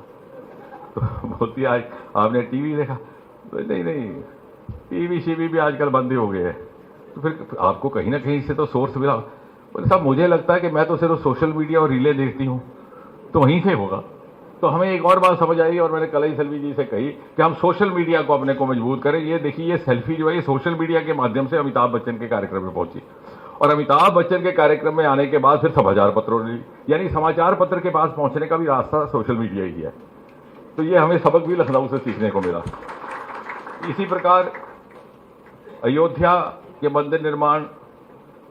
तो बोलती आज आपने टीवी देखा? तो नहीं टीवी शीवी भी आजकल बंद ही हो गए हैं। तो फिर आपको कहीं ना कहीं से तो सोर्स मिला। बोले साहब मुझे लगता है कि मैं तो सिर्फ सोशल मीडिया और रीलें देखती हूँ, तो वहीं से होगा। तो हमें एक और बात समझ आई और मैंने कलाई सेल्वी जी से कही कि हम सोशल मीडिया को अपने को मजबूत करें। ये देखिए ये सेल्फी जो है ये सोशल मीडिया के माध्यम से अमिताभ बच्चन के कार्यक्रम में पहुंची, और अमिताभ बच्चन के कार्यक्रम में आने के बाद फिर समाचार पत्रों ने, यानी समाचार पत्र के पास पहुंचने का भी रास्ता सोशल मीडिया ही है। तो ये हमें सबक भी लखनऊ से सीखने को मिला। इसी प्रकार अयोध्या के मंदिर निर्माण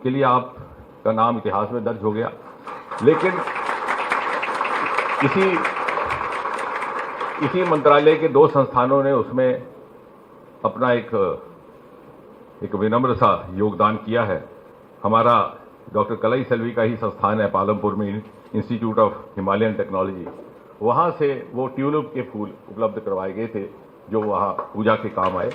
के लिए आपका नाम इतिहास में दर्ज हो गया, लेकिन इसी मंत्रालय के 2 संस्थानों ने उसमें अपना एक विनम्र सा योगदान किया है। हमारा डॉक्टर कलाई सेल्वी का ही संस्थान है पालमपुर में, इंस्टीट्यूट ऑफ हिमालयन टेक्नोलॉजी, वहाँ से वो ट्यूलिप के फूल उपलब्ध करवाए गए थे जो वहाँ पूजा के काम आए।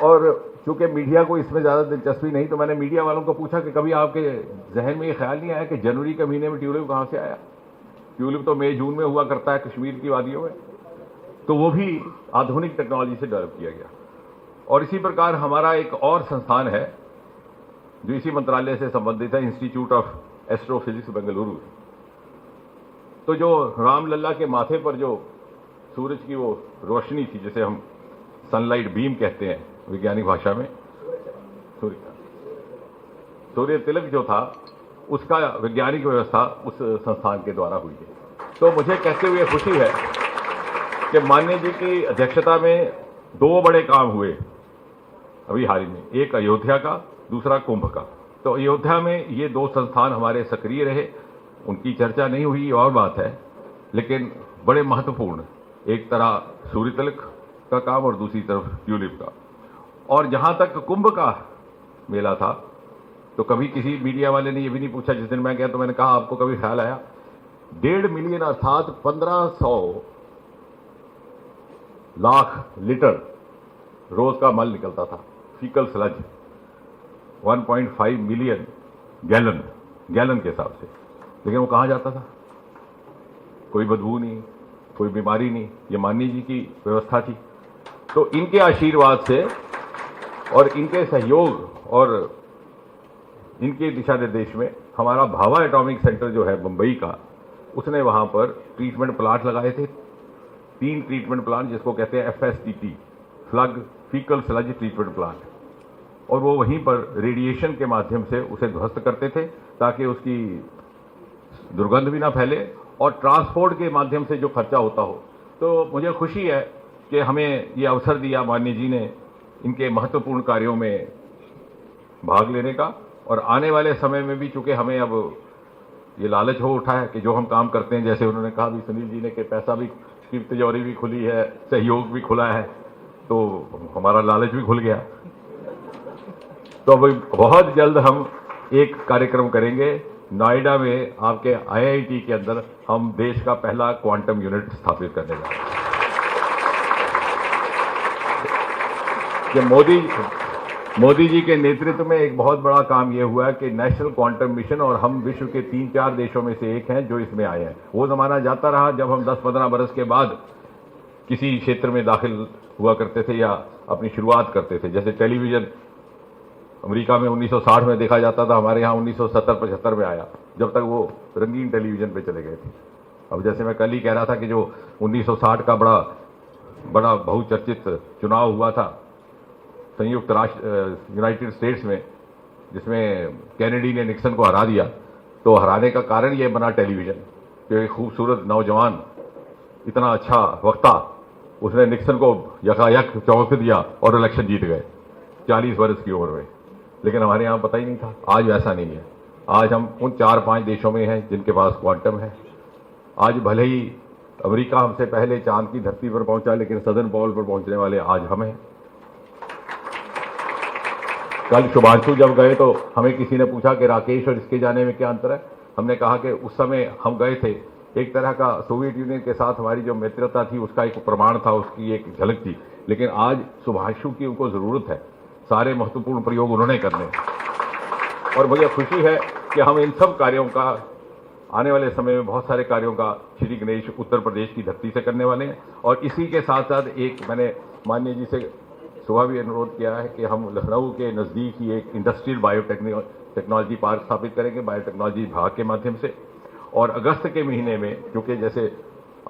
और चूंकि मीडिया को इसमें ज़्यादा दिलचस्पी नहीं, तो मैंने मीडिया वालों को पूछा कि कभी आपके जहन में ये ख्याल नहीं आया कि जनवरी के महीने में ट्यूलिप कहाँ से आया? ट्यूलिप तो मई जून में हुआ करता है कश्मीर की वादियों में। तो वो भी आधुनिक टेक्नोलॉजी से डेवलप किया गया। और इसी प्रकार हमारा एक और संस्थान है जो इसी मंत्रालय से संबंधित है, इंस्टीट्यूट ऑफ एस्ट्रोफिजिक्स बेंगलुरु। तो जो रामलला के माथे पर जो सूरज की वो रोशनी थी, जिसे हम सनलाइट बीम कहते हैं वैज्ञानिक भाषा में, सूर्य तिलक जो था, उसका वैज्ञानिक व्यवस्था उस संस्थान के द्वारा हुई है। तो मुझे कहते हुए खुशी है कि माननीय जी की अध्यक्षता में 2 बड़े काम हुए अभी हाल ही में, एक अयोध्या का, दूसरा कुंभ का। तो अयोध्या में ये 2 संस्थान हमारे सक्रिय रहे, उनकी चर्चा नहीं हुई और बात है, लेकिन बड़े महत्वपूर्ण, एक तरह सूर्य तिलक का काम और दूसरी तरफ ट्यूलिप का। और जहां तक कुंभ का मेला था, तो कभी किसी मीडिया वाले ने ये भी नहीं पूछा, जिस दिन मैं गया तो मैंने कहा आपको कभी ख्याल आया 1.5 मिलियन अर्थात 1500 लाख लीटर रोज का मल निकलता था, फीकल स्लज 1.5 मिलियन गैलन के हिसाब से, लेकिन वो कहाँ जाता था? कोई बदबू नहीं, कोई बीमारी नहीं। ये माननीय जी की व्यवस्था थी। तो इनके आशीर्वाद से और इनके सहयोग और इनके दिशा निर्देश में हमारा भाभा एटॉमिक सेंटर जो है मुंबई का, उसने वहां पर ट्रीटमेंट प्लांट लगाए थे, 3 ट्रीटमेंट प्लांट, जिसको कहते हैं FSTP, फ्लग फीकल स्लज ट्रीटमेंट प्लांट। और वो वहीं पर रेडिएशन के माध्यम से उसे ध्वस्त करते थे ताकि उसकी दुर्गंध भी ना फैले और ट्रांसपोर्ट के माध्यम से जो खर्चा होता हो। तो मुझे खुशी है कि हमें ये अवसर दिया माननीय जी ने इनके महत्वपूर्ण कार्यों में भाग लेने का। और आने वाले समय में भी, चूंकि हमें अब ये लालच हो उठा है कि जो हम काम करते हैं, जैसे उन्होंने कहा भी सुनील जी ने, कि पैसा भी की तिजोरी भी खुली है, सहयोग भी खुला है, तो हमारा लालच भी खुल गया। तो अभी बहुत जल्द हम एक कार्यक्रम करेंगे नोएडा में, आपके IIT के अंदर हम देश का पहला क्वांटम यूनिट स्थापित करने जा रहे हैं। मोदी जी के नेतृत्व में एक बहुत बड़ा काम यह हुआ कि नेशनल क्वांटम मिशन, और हम विश्व के 3-4 देशों में से एक हैं जो इसमें आए हैं। वो जमाना जाता रहा जब हम 10-15 बरस के बाद किसी क्षेत्र में दाखिल हुआ करते थे या अपनी शुरुआत करते थे। जैसे टेलीविजन अमेरिका में 1960 में देखा जाता था, हमारे यहाँ 1970-75 में आया, जब तक वो रंगीन टेलीविजन पे चले गए थे। अब जैसे मैं कल ही कह रहा था कि जो 1960 का बड़ा बहुचर्चित चुनाव हुआ था संयुक्त राष्ट्र यूनाइटेड स्टेट्स में, जिसमें कैनेडी ने निक्सन को हरा दिया, तो हराने का कारण ये बना टेलीविजन, कि एक खूबसूरत नौजवान, इतना अच्छा वक्ता, उसने निक्सन को यकायक चौंक दिया और इलेक्शन जीत गए 40 वर्ष की उम्र में। लेकिन हमारे यहाँ पता ही नहीं था। आज वैसा नहीं है। आज हम उन 4-5 देशों में हैं जिनके पास क्वांटम है। आज भले ही अमेरिका हमसे पहले चांद की धरती पर पहुंचा, लेकिन सदर्न पोल पर पहुंचने वाले आज हम हैं। कल शुभांशु जब गए तो हमें किसी ने पूछा कि राकेश और इसके जाने में क्या अंतर है। हमने कहा कि उस समय हम गए थे, एक तरह का सोवियत यूनियन के साथ हमारी जो मित्रता थी उसका एक प्रमाण था, उसकी एक झलक थी। लेकिन आज शुभांशु की उनको जरूरत है, सारे महत्वपूर्ण प्रयोग उन्होंने करने। और मुझे खुशी है कि हम इन सब कार्यों का आने वाले समय में बहुत सारे कार्यों का श्री गणेश उत्तर प्रदेश की धरती से करने वाले हैं। और इसी के साथ साथ एक मैंने माननीय जी से सुबह भी अनुरोध किया है कि हम लखनऊ के नज़दीक ही एक इंडस्ट्रियल बायोटेक्नोलॉजी पार्क स्थापित करेंगे बायोटेक्नोलॉजी विभाग के माध्यम से। और अगस्त के महीने में, क्योंकि जैसे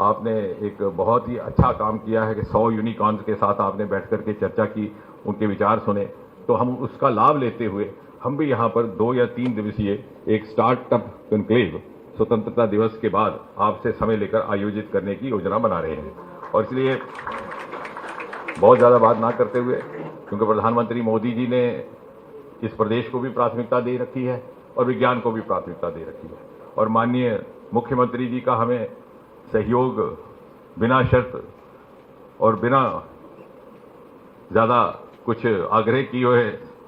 आपने एक बहुत ही अच्छा काम किया है कि 100 यूनिकॉर्न्स के साथ आपने बैठ कर के चर्चा की, उनके विचार सुने, तो हम उसका लाभ लेते हुए हम भी यहाँ पर 2 या 3 दिवसीय एक स्टार्टअप कॉन्क्लेव स्वतंत्रता दिवस के बाद आपसे समय लेकर आयोजित करने की योजना बना रहे हैं। और इसलिए बहुत ज़्यादा बात ना करते हुए, क्योंकि प्रधानमंत्री मोदी जी ने इस प्रदेश को भी प्राथमिकता दे रखी है और विज्ञान को भी प्राथमिकता दे रखी है, और माननीय मुख्यमंत्री जी का हमें सहयोग बिना शर्त और बिना ज़्यादा कुछ आग्रह किए हुए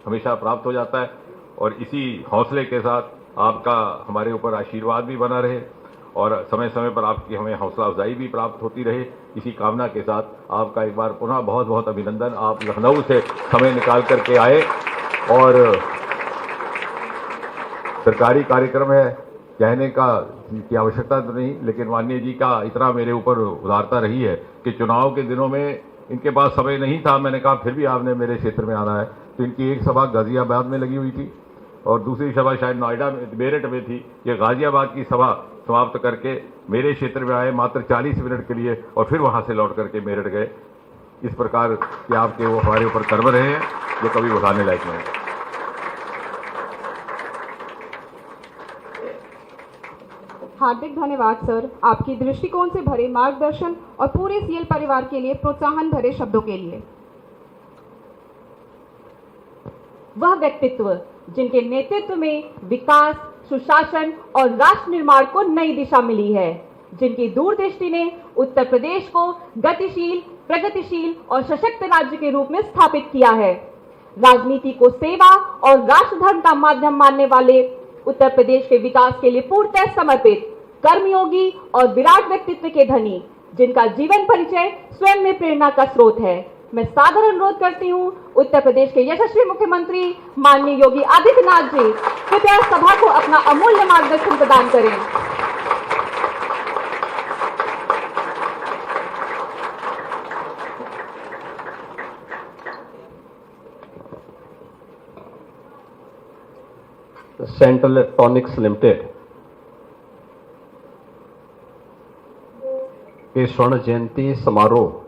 हमेशा प्राप्त हो जाता है। और इसी हौसले के साथ आपका हमारे ऊपर आशीर्वाद भी बना रहे और समय समय पर आपकी हमें हौसला अफजाई भी प्राप्त होती रहे, इसी कामना के साथ आपका एक बार पुनः बहुत बहुत अभिनंदन। आप लखनऊ से समय निकाल करके आए और सरकारी कार्यक्रम है, कहने की आवश्यकता तो नहीं, लेकिन माननीय जी का इतना मेरे ऊपर उदारता रही है कि चुनाव के दिनों में इनके पास समय नहीं था। मैंने कहा फिर भी आपने मेरे क्षेत्र में आना है, तो इनकी एक सभा गाजियाबाद में लगी हुई थी और दूसरी सभा शायद नोएडा में, मेरठ में थी। ये गाजियाबाद की सभा समाप्त करके मेरे क्षेत्र में आए मात्र 40 मिनट के लिए और फिर वहां से लौट करके मेरठ गए। इस प्रकार के आपके वो हमारे ऊपर कर्म रहे हैं जो कभी उठाने लायक नहीं है। हार्दिक धन्यवाद सर, आपकी दृष्टिकोण से भरे मार्गदर्शन और पूरे सीएल परिवार के लिए प्रोत्साहन भरे शब्दों के लिए। वह व्यक्तित्व जिनके नेतृत्व में विकास, सुशासन और राष्ट्र निर्माण को नई दिशा मिली है, जिनकी दूरदृष्टि ने उत्तर प्रदेश को गतिशील, प्रगतिशील और सशक्त राज्य के रूप में स्थापित किया है। राजनीति को सेवा और राष्ट्र धर्म का माध्यम मानने वाले उत्तर प्रदेश के विकास के लिए पूर्णतः समर्पित, कर्मयोगी और विराट व्यक्तित्व के धनी, जिनका जीवन परिचय स्वयं में प्रेरणा का स्रोत है। मैं सादर अनुरोध करती हूं उत्तर प्रदेश के यशस्वी मुख्यमंत्री माननीय योगी आदित्यनाथ जी कृपया सभा को अपना अमूल्य मार्गदर्शन प्रदान करें। सेंट्रल इलेक्ट्रॉनिक्स लिमिटेड के स्वर्ण जयंती समारोह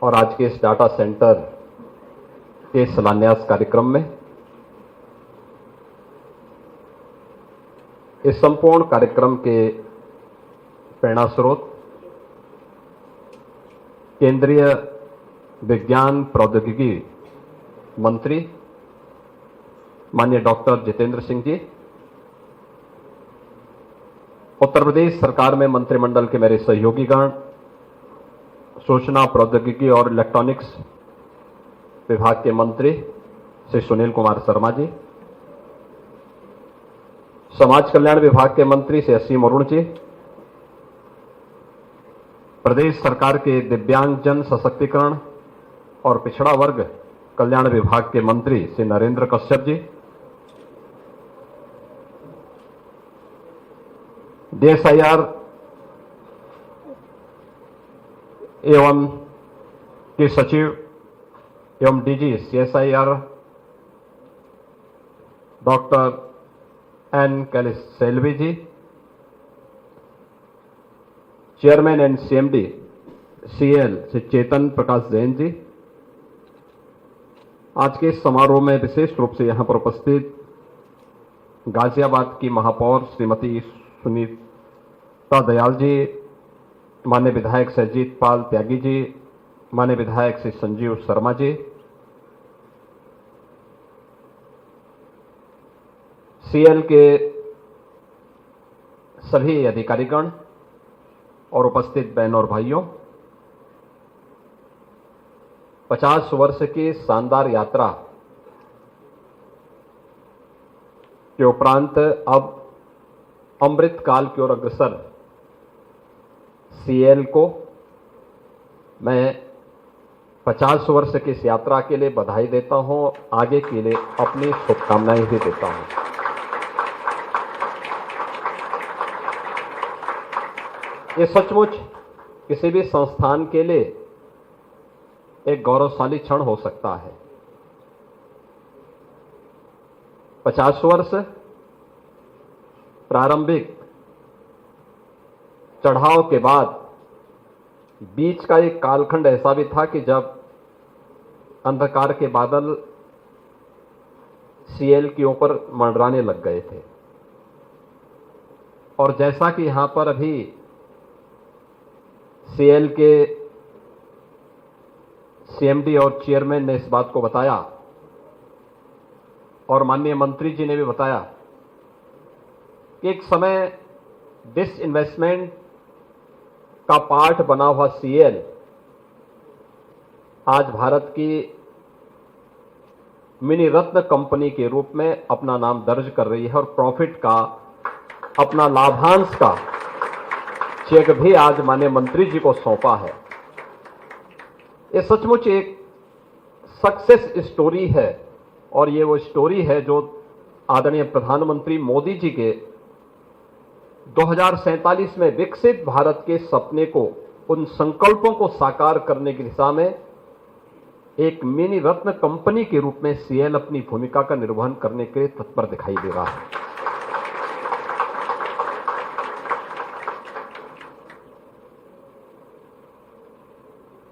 और आज के इस डाटा सेंटर के शिलान्यास कार्यक्रम में इस संपूर्ण कार्यक्रम के प्रेरणा स्रोत केंद्रीय विज्ञान प्रौद्योगिकी मंत्री माननीय डॉक्टर जितेंद्र सिंह जी, उत्तर प्रदेश सरकार में मंत्रिमंडल के मेरे सहयोगीगण, सूचना प्रौद्योगिकी और इलेक्ट्रॉनिक्स विभाग के मंत्री श्री सुनील कुमार शर्मा जी, समाज कल्याण विभाग के मंत्री श्री असीम अरुण जी, प्रदेश सरकार के दिव्यांगजन सशक्तिकरण और पिछड़ा वर्ग कल्याण विभाग के मंत्री श्री नरेंद्र कश्यप जी, DSIR एवं के सचिव एवं DG CSIR doctor N Kalaiselvi ji, chairman and CMD CL Shri Chetan Prakash Jain ji, आज के इस समारोह में विशेष रूप से यहां पर उपस्थित गाजियाबाद की महापौर श्रीमती सुनीता दयाल जी, माननीय विधायक सजीत पाल त्यागी जी, माननीय विधायक श्री संजीव शर्मा जी, CL के सभी अधिकारीगण और उपस्थित बहनों और भाइयों, 50 वर्ष की शानदार यात्रा के उपरांत अब अमृत काल की ओर अग्रसर CL को मैं 50 वर्ष की इस यात्रा के लिए बधाई देता हूं, आगे के लिए अपनी शुभकामनाएं भी देता हूं। ये सचमुच किसी भी संस्थान के लिए एक गौरवशाली क्षण हो सकता है। 50 वर्ष प्रारंभिक चढ़ाव के बाद बीच का एक कालखंड ऐसा भी था कि जब अंधकार के बादल CL के ऊपर मंडराने लग गए थे, और जैसा कि यहां पर अभी CL के CMD और चेयरमैन ने इस बात को बताया और माननीय मंत्री जी ने भी बताया कि एक समय डिसइन्वेस्टमेंट का पार्ट बना हुआ CL आज भारत की मिनी रत्न कंपनी के रूप में अपना नाम दर्ज कर रही है और प्रॉफिट का, अपना लाभांश का चेक भी आज माननीय मंत्री जी को सौंपा है। ये सचमुच एक सक्सेस स्टोरी है और ये वो स्टोरी है जो आदरणीय प्रधानमंत्री मोदी जी के 2047 में विकसित भारत के सपने को, उन संकल्पों को साकार करने की दिशा में एक मिनी रत्न कंपनी के रूप में सीएल अपनी भूमिका का निर्वहन करने के लिए तत्पर दिखाई दे रहा है।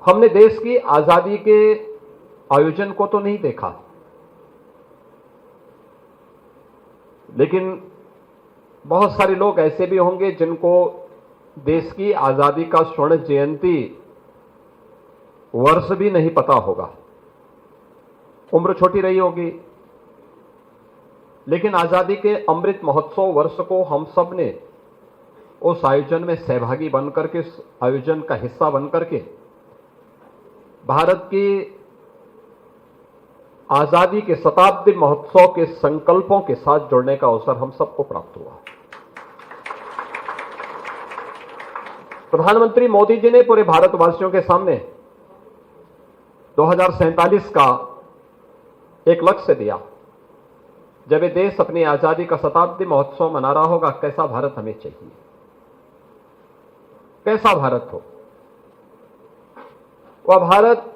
हमने देश की आजादी के आयोजन को तो नहीं देखा, लेकिन बहुत सारे लोग ऐसे भी होंगे जिनको देश की आजादी का स्वर्ण जयंती वर्ष भी नहीं पता होगा, उम्र छोटी रही होगी, लेकिन आजादी के अमृत महोत्सव वर्ष को हम सब ने उस आयोजन में सहभागी बनकर के, उस आयोजन का हिस्सा बनकर के भारत की आजादी के शताब्दी महोत्सव के संकल्पों के साथ जुड़ने का अवसर हम सबको प्राप्त हुआ। प्रधानमंत्री मोदी जी ने पूरे भारतवासियों के सामने 2047 का एक लक्ष्य दिया। जब ये देश अपनी आजादी का शताब्दी महोत्सव मना रहा होगा, कैसा भारत हमें चाहिए, कैसा भारत हो? वह भारत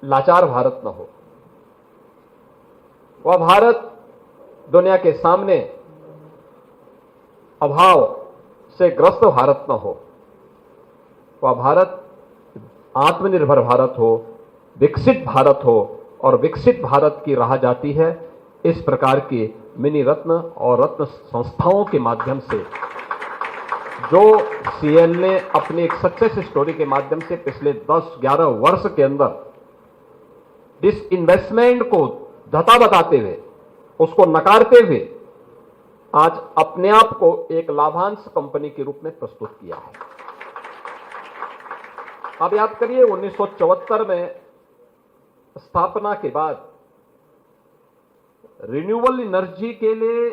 लाचार भारत न हो, वह भारत दुनिया के सामने अभाव से ग्रस्त भारत न हो, वह भारत आत्मनिर्भर भारत हो, विकसित भारत हो, और विकसित भारत की राह जाती है इस प्रकार की मिनी रत्न और रत्न संस्थाओं के माध्यम से, जो सीएल ने अपनी एक सक्सेस स्टोरी के माध्यम से पिछले 10-11 वर्ष के अंदर इस इन्वेस्टमेंट को धता बताते हुए, उसको नकारते हुए आज अपने आप को एक लाभांश कंपनी के रूप में प्रस्तुत किया है। आप याद करिए 1974 में स्थापना के बाद रिन्यूएबल एनर्जी के लिए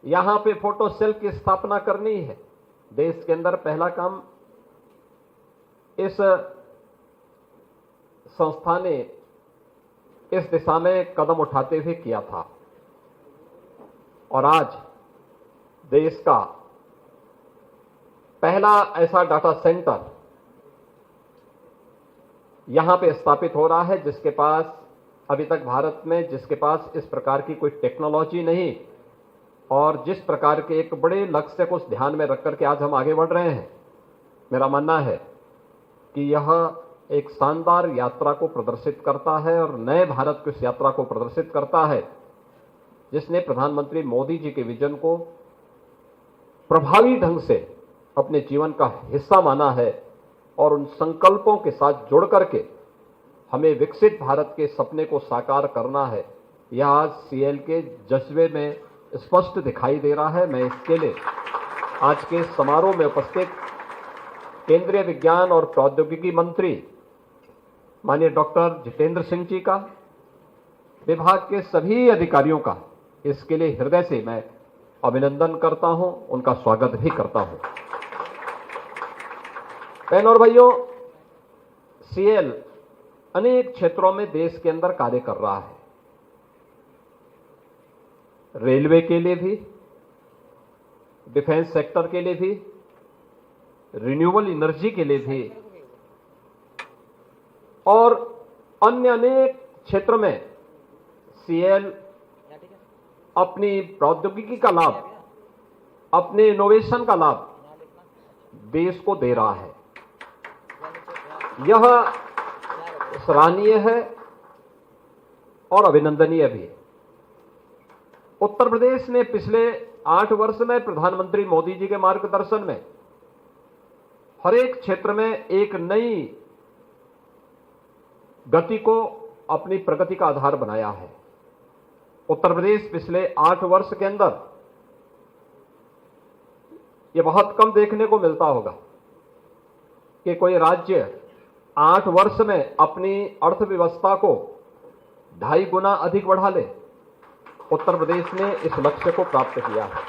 यहां पे फोटो सेल की स्थापना करनी है। देश के अंदर पहला काम इस संस्था ने इस दिशा में कदम उठाते हुए किया था और आज देश का पहला ऐसा डाटा सेंटर यहां पे स्थापित हो रहा है जिसके पास अभी तक भारत में, जिसके पास इस प्रकार की कोई टेक्नोलॉजी नहीं और जिस प्रकार के एक बड़े लक्ष्य को ध्यान में रख करके आज हम आगे बढ़ रहे हैं। मेरा मानना है कि यह एक शानदार यात्रा को प्रदर्शित करता है और नए भारत की उस यात्रा को प्रदर्शित करता है जिसने प्रधानमंत्री मोदी जी के विजन को प्रभावी ढंग से अपने जीवन का हिस्सा माना है और उन संकल्पों के साथ जुड़ करके हमें विकसित भारत के सपने को साकार करना है। यह आज सीएल के जज्बे में स्पष्ट दिखाई दे रहा है। मैं इसके लिए आज के समारोह में उपस्थित केंद्रीय विज्ञान और प्रौद्योगिकी मंत्री माननीय डॉक्टर जितेंद्र सिंह जी का, विभाग के सभी अधिकारियों का इसके लिए हृदय से मैं अभिनंदन करता हूं, उनका स्वागत भी करता हूं। बहनों और भाइयों, सीएल अनेक क्षेत्रों में देश के अंदर कार्य कर रहा है। रेलवे के लिए भी, डिफेंस सेक्टर के लिए भी, रिन्यूएबल एनर्जी के लिए भी और अन्य अनेक क्षेत्र में सीएल अपनी प्रौद्योगिकी का लाभ, अपने इनोवेशन का लाभ देश को दे रहा है। यह सराहनीय है और अभिनंदनीय भी। उत्तर प्रदेश ने पिछले 8 वर्ष में प्रधानमंत्री मोदी जी के मार्गदर्शन में हर एक क्षेत्र में एक नई गति को अपनी प्रगति का आधार बनाया है। उत्तर प्रदेश पिछले 8 वर्ष के अंदर, यह बहुत कम देखने को मिलता होगा कि कोई राज्य 8 वर्ष में अपनी अर्थव्यवस्था को 2.5 गुना अधिक बढ़ा ले। उत्तर प्रदेश ने इस लक्ष्य को प्राप्त किया है।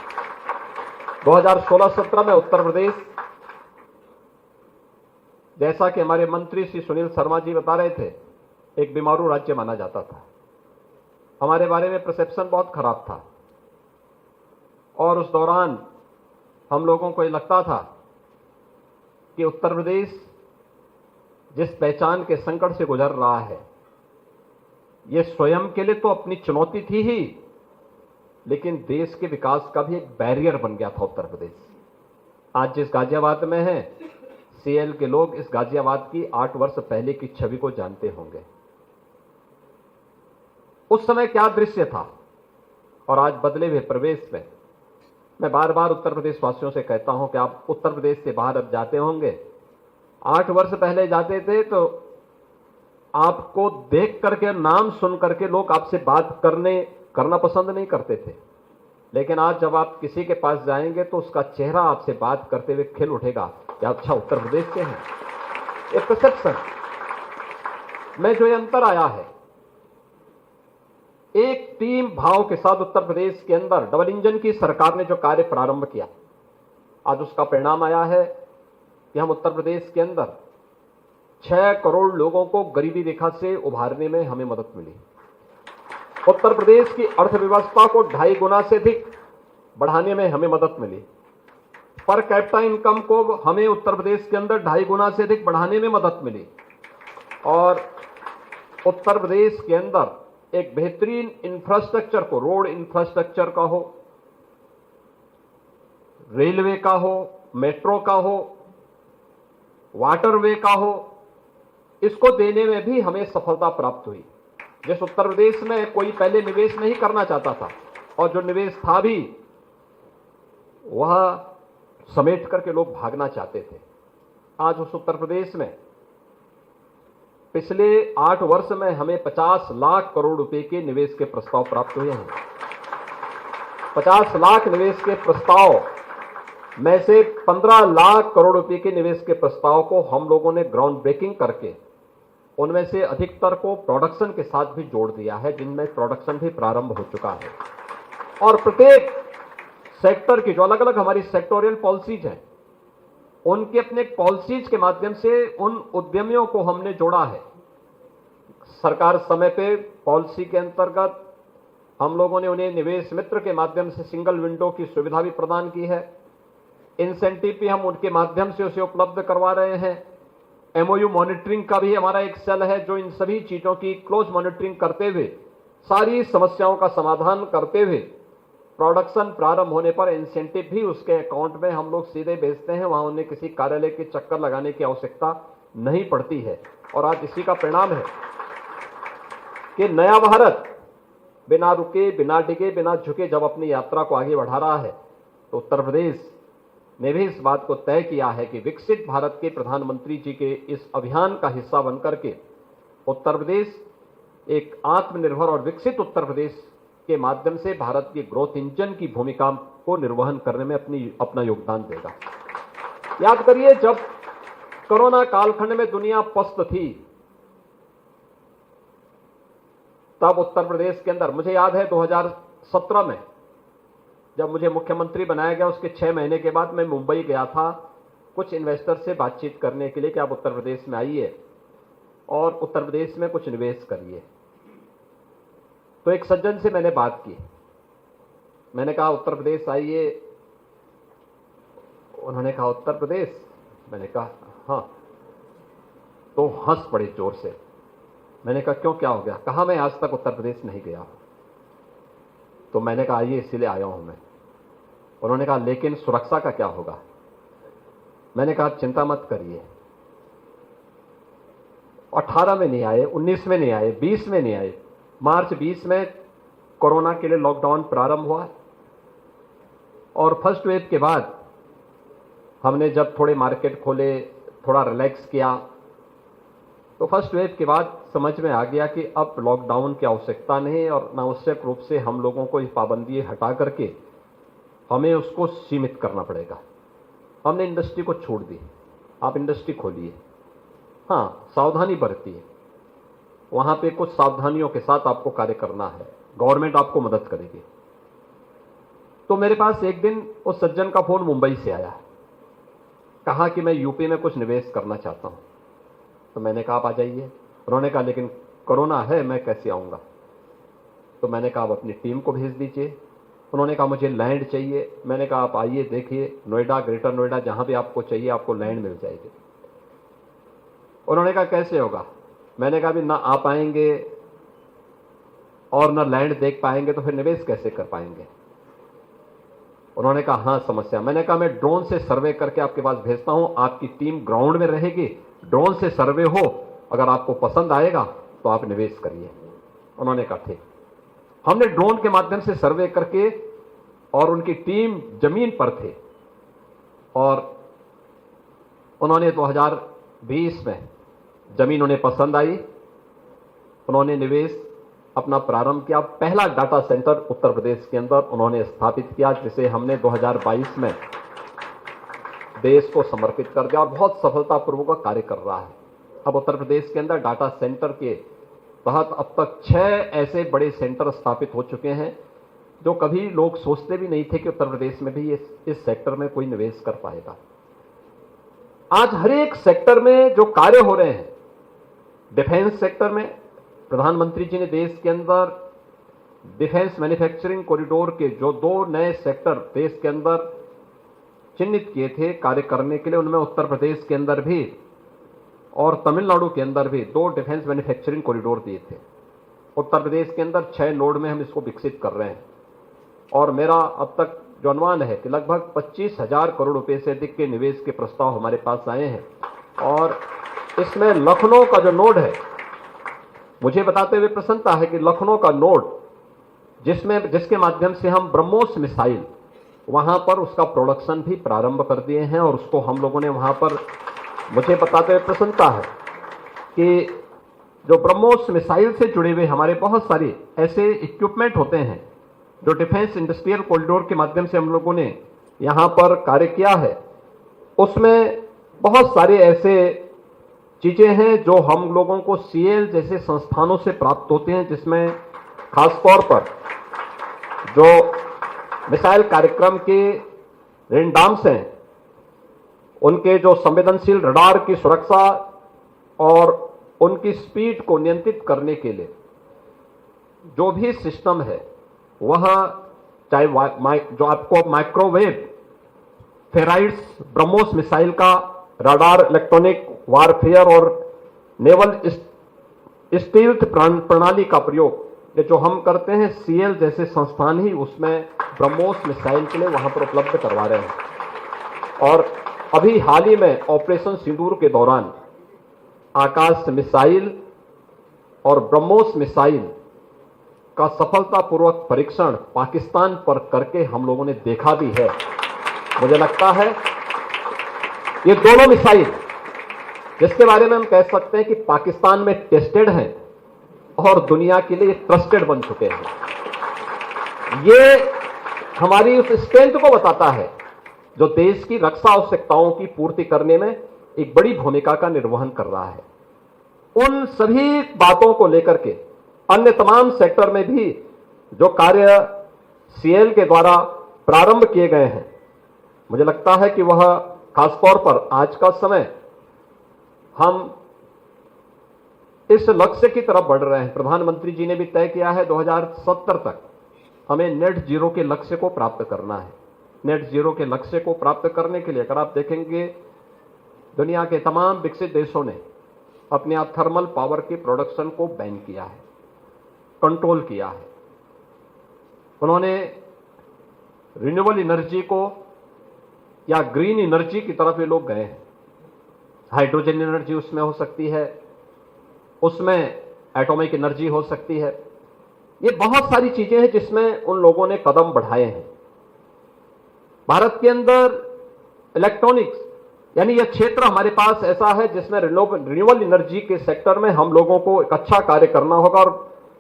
2016-17 में उत्तर प्रदेश, जैसा कि हमारे मंत्री श्री सुनील शर्मा जी बता रहे थे, एक बीमारू राज्य माना जाता था। हमारे बारे में परसेप्शन बहुत खराब था और उस दौरान हम लोगों को ये लगता था कि उत्तर प्रदेश जिस पहचान के संकट से गुजर रहा है, ये स्वयं के लिए तो अपनी चुनौती थी ही, लेकिन देश के विकास का भी एक बैरियर बन गया था उत्तर प्रदेश। आज जिस गाजियाबाद में है, सीएल के लोग इस गाजियाबाद की 8 वर्ष पहले की छवि को जानते होंगे। उस समय क्या दृश्य था और आज बदले हुए प्रवेश में मैं बार बार उत्तर प्रदेश वासियों से कहता हूं कि आप उत्तर प्रदेश से बाहर अब जाते होंगे। 8 वर्ष पहले जाते थे तो आपको देख करके, नाम सुन करके लोग आपसे बात करना पसंद नहीं करते थे, लेकिन आज जब आप किसी के पास जाएंगे तो उसका चेहरा आपसे बात करते हुए खिल उठेगा कि अच्छा उत्तर प्रदेश के हैं। एक परसेप्शन में जो ये अंतर आया है, एक टीम भाव के साथ उत्तर प्रदेश के अंदर डबल इंजन की सरकार ने जो कार्य प्रारंभ किया, आज उसका परिणाम आया है कि हम उत्तर प्रदेश के अंदर 6 करोड़ लोगों को गरीबी रेखा से उभारने में हमें मदद मिली। उत्तर प्रदेश की अर्थव्यवस्था को 2.5 गुना से अधिक बढ़ाने में हमें मदद मिली। पर कैपिटा इनकम को हमें उत्तर प्रदेश के अंदर 2.5 गुना से अधिक बढ़ाने में मदद मिली और उत्तर प्रदेश के अंदर एक बेहतरीन इंफ्रास्ट्रक्चर को, रोड इंफ्रास्ट्रक्चर का हो, रेलवे का हो, मेट्रो का हो, वाटरवे का हो, इसको देने में भी हमें सफलता प्राप्त हुई। जिस उत्तर प्रदेश में कोई पहले निवेश नहीं करना चाहता था और जो निवेश था भी वह समेट करके लोग भागना चाहते थे, आज उस उत्तर प्रदेश में पिछले 8 वर्ष में हमें 50 लाख करोड़ रुपए के निवेश के प्रस्ताव प्राप्त हुए हैं। 50 लाख निवेश के प्रस्ताव में से 15 लाख करोड़ रुपए के निवेश के प्रस्ताव को हम लोगों ने ग्राउंड ब्रेकिंग करके उनमें से अधिकतर को प्रोडक्शन के साथ भी जोड़ दिया है, जिनमें प्रोडक्शन भी प्रारंभ हो चुका है। और प्रत्येक सेक्टर की जो अलग अलग हमारी सेक्टोरियल पॉलिसीज हैं, उनके अपने पॉलिसीज के माध्यम से उन उद्यमियों को हमने जोड़ा है। सरकार समय पे पॉलिसी के अंतर्गत हम लोगों ने उन्हें निवेश मित्र के माध्यम से सिंगल विंडो की सुविधा भी प्रदान की है। इंसेंटिव भी हम उनके माध्यम से उसे उपलब्ध करवा रहे हैं। एमओयू मॉनिटरिंग का भी हमारा एक सेल है जो इन सभी चीजों की क्लोज मॉनिटरिंग करते हुए, सारी समस्याओं का समाधान करते हुए, प्रोडक्शन प्रारंभ होने पर इंसेंटिव भी उसके अकाउंट में हम लोग सीधे भेजते हैं। वहां उन्हें किसी कार्यालय के चक्कर लगाने की आवश्यकता नहीं पड़ती है। और आज इसी का परिणाम है कि नया भारत बिना रुके, बिना डिगे, बिना झुके जब अपनी यात्रा को आगे बढ़ा रहा है, तो उत्तर प्रदेश ने भी इस बात को तय किया है कि विकसित भारत के प्रधानमंत्री जी के इस अभियान का हिस्सा बनकर के उत्तर प्रदेश एक आत्मनिर्भर और विकसित उत्तर प्रदेश के माध्यम से भारत की ग्रोथ इंजन की भूमिका को निर्वहन करने में अपना योगदान देगा। याद करिए, जब कोरोना कालखंड में दुनिया पस्त थी, तब उत्तर प्रदेश के अंदर, मुझे याद है 2017 में जब मुझे मुख्यमंत्री बनाया गया, उसके 6 महीने के बाद मैं मुंबई गया था कुछ इन्वेस्टर से बातचीत करने के लिए कि आप उत्तर प्रदेश में आइए और उत्तर प्रदेश में कुछ निवेश करिए। तो एक सज्जन से मैंने बात की, मैंने कहा उत्तर प्रदेश आइए। उन्होंने कहा उत्तर प्रदेश? मैंने कहा हाँ। तो हंस पड़े जोर से। मैंने कहा क्यों, क्या हो गया? कहा मैं आज तक उत्तर प्रदेश नहीं गया। तो मैंने कहा आइए, इसीलिए आया हूं मैं। उन्होंने कहा लेकिन सुरक्षा का क्या होगा? मैंने कहा चिंता मत करिए। 18 में नहीं आए, 19 में नहीं आए, 20 में नहीं आए, मार्च 20 में कोरोना के लिए लॉकडाउन प्रारंभ हुआ और फर्स्ट वेव के बाद हमने जब थोड़े मार्केट खोले, थोड़ा रिलैक्स किया, तो फर्स्ट वेव के बाद समझ में आ गया कि अब लॉकडाउन की आवश्यकता नहीं और अनावश्यक रूप से हम लोगों को ये पाबंदी हटा करके हमें उसको सीमित करना पड़ेगा। हमने इंडस्ट्री को छोड़ दी, आप इंडस्ट्री खोलिए, हाँ सावधानी बरतिए। वहां पे कुछ सावधानियों के साथ आपको कार्य करना है, गवर्नमेंट आपको मदद करेगी। तो मेरे पास एक दिन उस सज्जन का फोन मुंबई से आया, कहा कि मैं यूपी में कुछ निवेश करना चाहता हूं। तो मैंने कहा आप आ जाइए। उन्होंने कहा लेकिन कोरोना है, मैं कैसे आऊंगा? तो मैंने कहा आप अपनी टीम को भेज दीजिए। उन्होंने कहा मुझे लैंड चाहिए। मैंने कहा आप आइए, देखिए नोएडा, ग्रेटर नोएडा, जहां भी आपको चाहिए आपको लैंड मिल जाएगी। उन्होंने कहा कैसे होगा? मैंने कहा भी ना आ पाएंगे और ना लैंड देख पाएंगे तो फिर निवेश कैसे कर पाएंगे? उन्होंने कहा हाँ समस्या। मैंने कहा मैं ड्रोन से सर्वे करके आपके पास भेजता हूं, आपकी टीम ग्राउंड में रहेगी, ड्रोन से सर्वे हो, अगर आपको पसंद आएगा तो आप निवेश करिए। उन्होंने कहा ठीक। हमने ड्रोन के माध्यम से सर्वे करके, और उनकी टीम जमीन पर थे, और उन्होंने 2020 में जमीन उन्हें पसंद आई, उन्होंने निवेश अपना प्रारंभ किया। पहला डाटा सेंटर उत्तर प्रदेश के अंदर उन्होंने स्थापित किया, जिसे हमने 2022 में देश को समर्पित कर दिया, और बहुत सफलतापूर्वक कार्य कर रहा है। अब उत्तर प्रदेश के अंदर डाटा सेंटर के तहत अब तक 6 ऐसे बड़े सेंटर स्थापित हो चुके हैं, जो कभी लोग सोचते भी नहीं थे कि उत्तर प्रदेश में भी इस सेक्टर में कोई निवेश कर पाएगा। आज हर एक सेक्टर में जो कार्य हो रहे हैं, डिफेंस सेक्टर में प्रधानमंत्री जी ने देश के अंदर डिफेंस मैन्युफैक्चरिंग कॉरिडोर के जो 2 नए सेक्टर देश के अंदर चिन्हित किए थे कार्य करने के लिए, उनमें उत्तर प्रदेश के अंदर भी और तमिलनाडु के अंदर भी 2 डिफेंस मैन्युफैक्चरिंग कॉरिडोर दिए थे। उत्तर प्रदेश के अंदर 6 नोड में हम इसको विकसित कर रहे हैं, और मेरा अब तक जो अनुमान है कि लगभग 25,000 करोड़ रुपए से अधिक के निवेश के प्रस्ताव हमारे पास आए हैं। और इसमें लखनऊ का जो नोड है, मुझे बताते हुए प्रसन्नता है कि लखनऊ का नोड जिसके माध्यम से हम ब्रह्मोस मिसाइल वहां पर उसका प्रोडक्शन भी प्रारंभ कर दिए हैं, और उसको हम लोगों ने वहां पर, मुझे बताते हुए प्रसन्नता है कि जो ब्रह्मोस मिसाइल से जुड़े हुए हमारे बहुत सारे ऐसे इक्विपमेंट होते हैं जो डिफेंस इंडस्ट्रियल कॉरिडोर के माध्यम से हम लोगों ने यहां पर कार्य किया है, उसमें बहुत सारे ऐसे चीजें हैं जो हम लोगों को सीएल जैसे संस्थानों से प्राप्त होते हैं, जिसमें खासतौर पर जो मिसाइल कार्यक्रम के रेनडाम्स हैं, उनके जो संवेदनशील रडार की सुरक्षा और उनकी स्पीड को नियंत्रित करने के लिए जो भी सिस्टम है, वह चाहे जो आपको माइक्रोवेव फेराइड्स ब्रह्मोस मिसाइल का रडार, इलेक्ट्रॉनिक वारफेयर और नेवल स्टील्थ प्रणाली का प्रयोग ये जो हम करते हैं, सीएल जैसे संस्थान ही उसमें ब्रह्मोस मिसाइल के लिए वहां पर उपलब्ध करवा रहे हैं। और अभी हाल ही में ऑपरेशन सिंदूर के दौरान आकाश मिसाइल और ब्रह्मोस मिसाइल का सफलतापूर्वक परीक्षण पाकिस्तान पर करके हम लोगों ने देखा भी है। मुझे लगता है ये दोनों मिसाइल जिसके बारे में हम कह सकते हैं कि पाकिस्तान में टेस्टेड हैं और दुनिया के लिए ट्रस्टेड बन चुके हैं, ये हमारी उस स्ट्रेंथ को बताता है जो देश की रक्षा आवश्यकताओं की पूर्ति करने में एक बड़ी भूमिका का निर्वहन कर रहा है। उन सभी बातों को लेकर के अन्य तमाम सेक्टर में भी जो कार्य सीएल के द्वारा प्रारंभ किए गए हैं, मुझे लगता है कि वह खासतौर पर आज का समय हम इस लक्ष्य की तरफ बढ़ रहे हैं। प्रधानमंत्री जी ने भी तय किया है 2070 तक हमें नेट जीरो के लक्ष्य को प्राप्त करना है। नेट जीरो के लक्ष्य को प्राप्त करने के लिए अगर आप देखेंगे, दुनिया के तमाम विकसित देशों ने अपने आप थर्मल पावर के प्रोडक्शन को बैन किया है, कंट्रोल किया है। उन्होंने रिन्यूएबल एनर्जी को या ग्रीन एनर्जी की तरफ ये लोग गए हैं। हाइड्रोजन एनर्जी उसमें हो सकती है, उसमें एटॉमिक एनर्जी हो सकती है। ये बहुत सारी चीजें हैं जिसमें उन लोगों ने कदम बढ़ाए हैं। भारत के अंदर इलेक्ट्रॉनिक्स यानी यह क्षेत्र हमारे पास ऐसा है जिसमें रिन्यूएबल एनर्जी के सेक्टर में हम लोगों को एक अच्छा कार्य करना होगा। और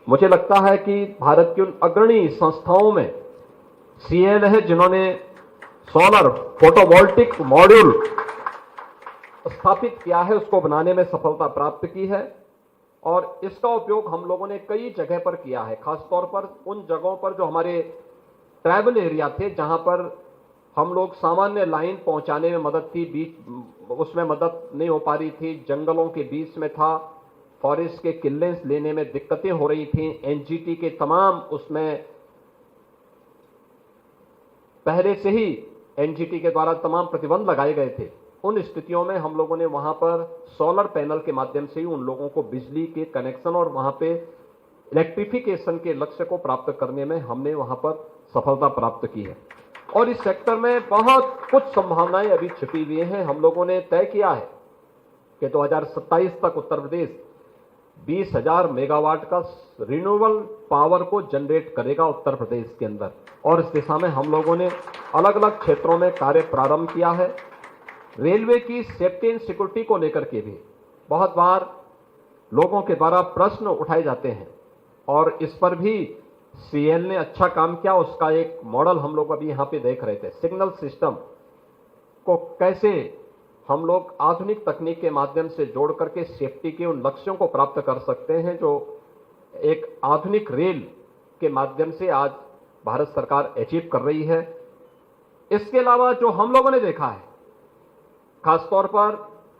मुझे लगता है कि भारत की उन अग्रणी संस्थाओं में सीएल है, जिन्होंने सोलर फोटोवोल्टिक मॉड्यूल स्थापित किया है, उसको बनाने में सफलता प्राप्त की है। और इसका उपयोग हम लोगों ने कई जगह पर किया है, खासतौर पर उन जगहों पर जो हमारे ट्राइबल एरिया थे, जहां पर हम लोग सामान्य लाइन पहुंचाने में मदद थी, बीच उसमें मदद नहीं हो पा रही थी, जंगलों के बीच में था, फॉरेस्ट के क्लियरेंस लेने में दिक्कतें हो रही थी, एनजीटी के तमाम उसमें पहले से ही एनजीटी के द्वारा तमाम प्रतिबंध लगाए गए थे। उन स्थितियों में हम लोगों ने वहां पर सोलर पैनल के माध्यम से ही उन लोगों को बिजली के कनेक्शन और वहां पे इलेक्ट्रिफिकेशन के लक्ष्य को प्राप्त करने में हमने वहां पर सफलता प्राप्त की है। और इस सेक्टर में बहुत कुछ संभावनाएं अभी छिपी हुई हैं। हम लोगों ने तय किया है कि 2027 तक उत्तर प्रदेश 20,000 मेगावाट का रिन्यूएबल पावर को जनरेट करेगा उत्तर प्रदेश के अंदर, और इस दिशा में हम लोगों ने अलग अलग क्षेत्रों में कार्य प्रारंभ किया है। रेलवे की सेफ्टी एंड सिक्योरिटी को लेकर के भी बहुत बार लोगों के द्वारा प्रश्न उठाए जाते हैं, और इस पर भी सीएल ने अच्छा काम किया। उसका एक मॉडल हम लोग अभी यहां पे देख रहे थे, सिग्नल सिस्टम को कैसे हम लोग आधुनिक तकनीक के माध्यम से जोड़ करके सेफ्टी के उन लक्ष्यों को प्राप्त कर सकते हैं जो एक आधुनिक रेल के माध्यम से आज भारत सरकार अचीव कर रही है। इसके अलावा जो हम लोगों ने देखा है, खासतौर पर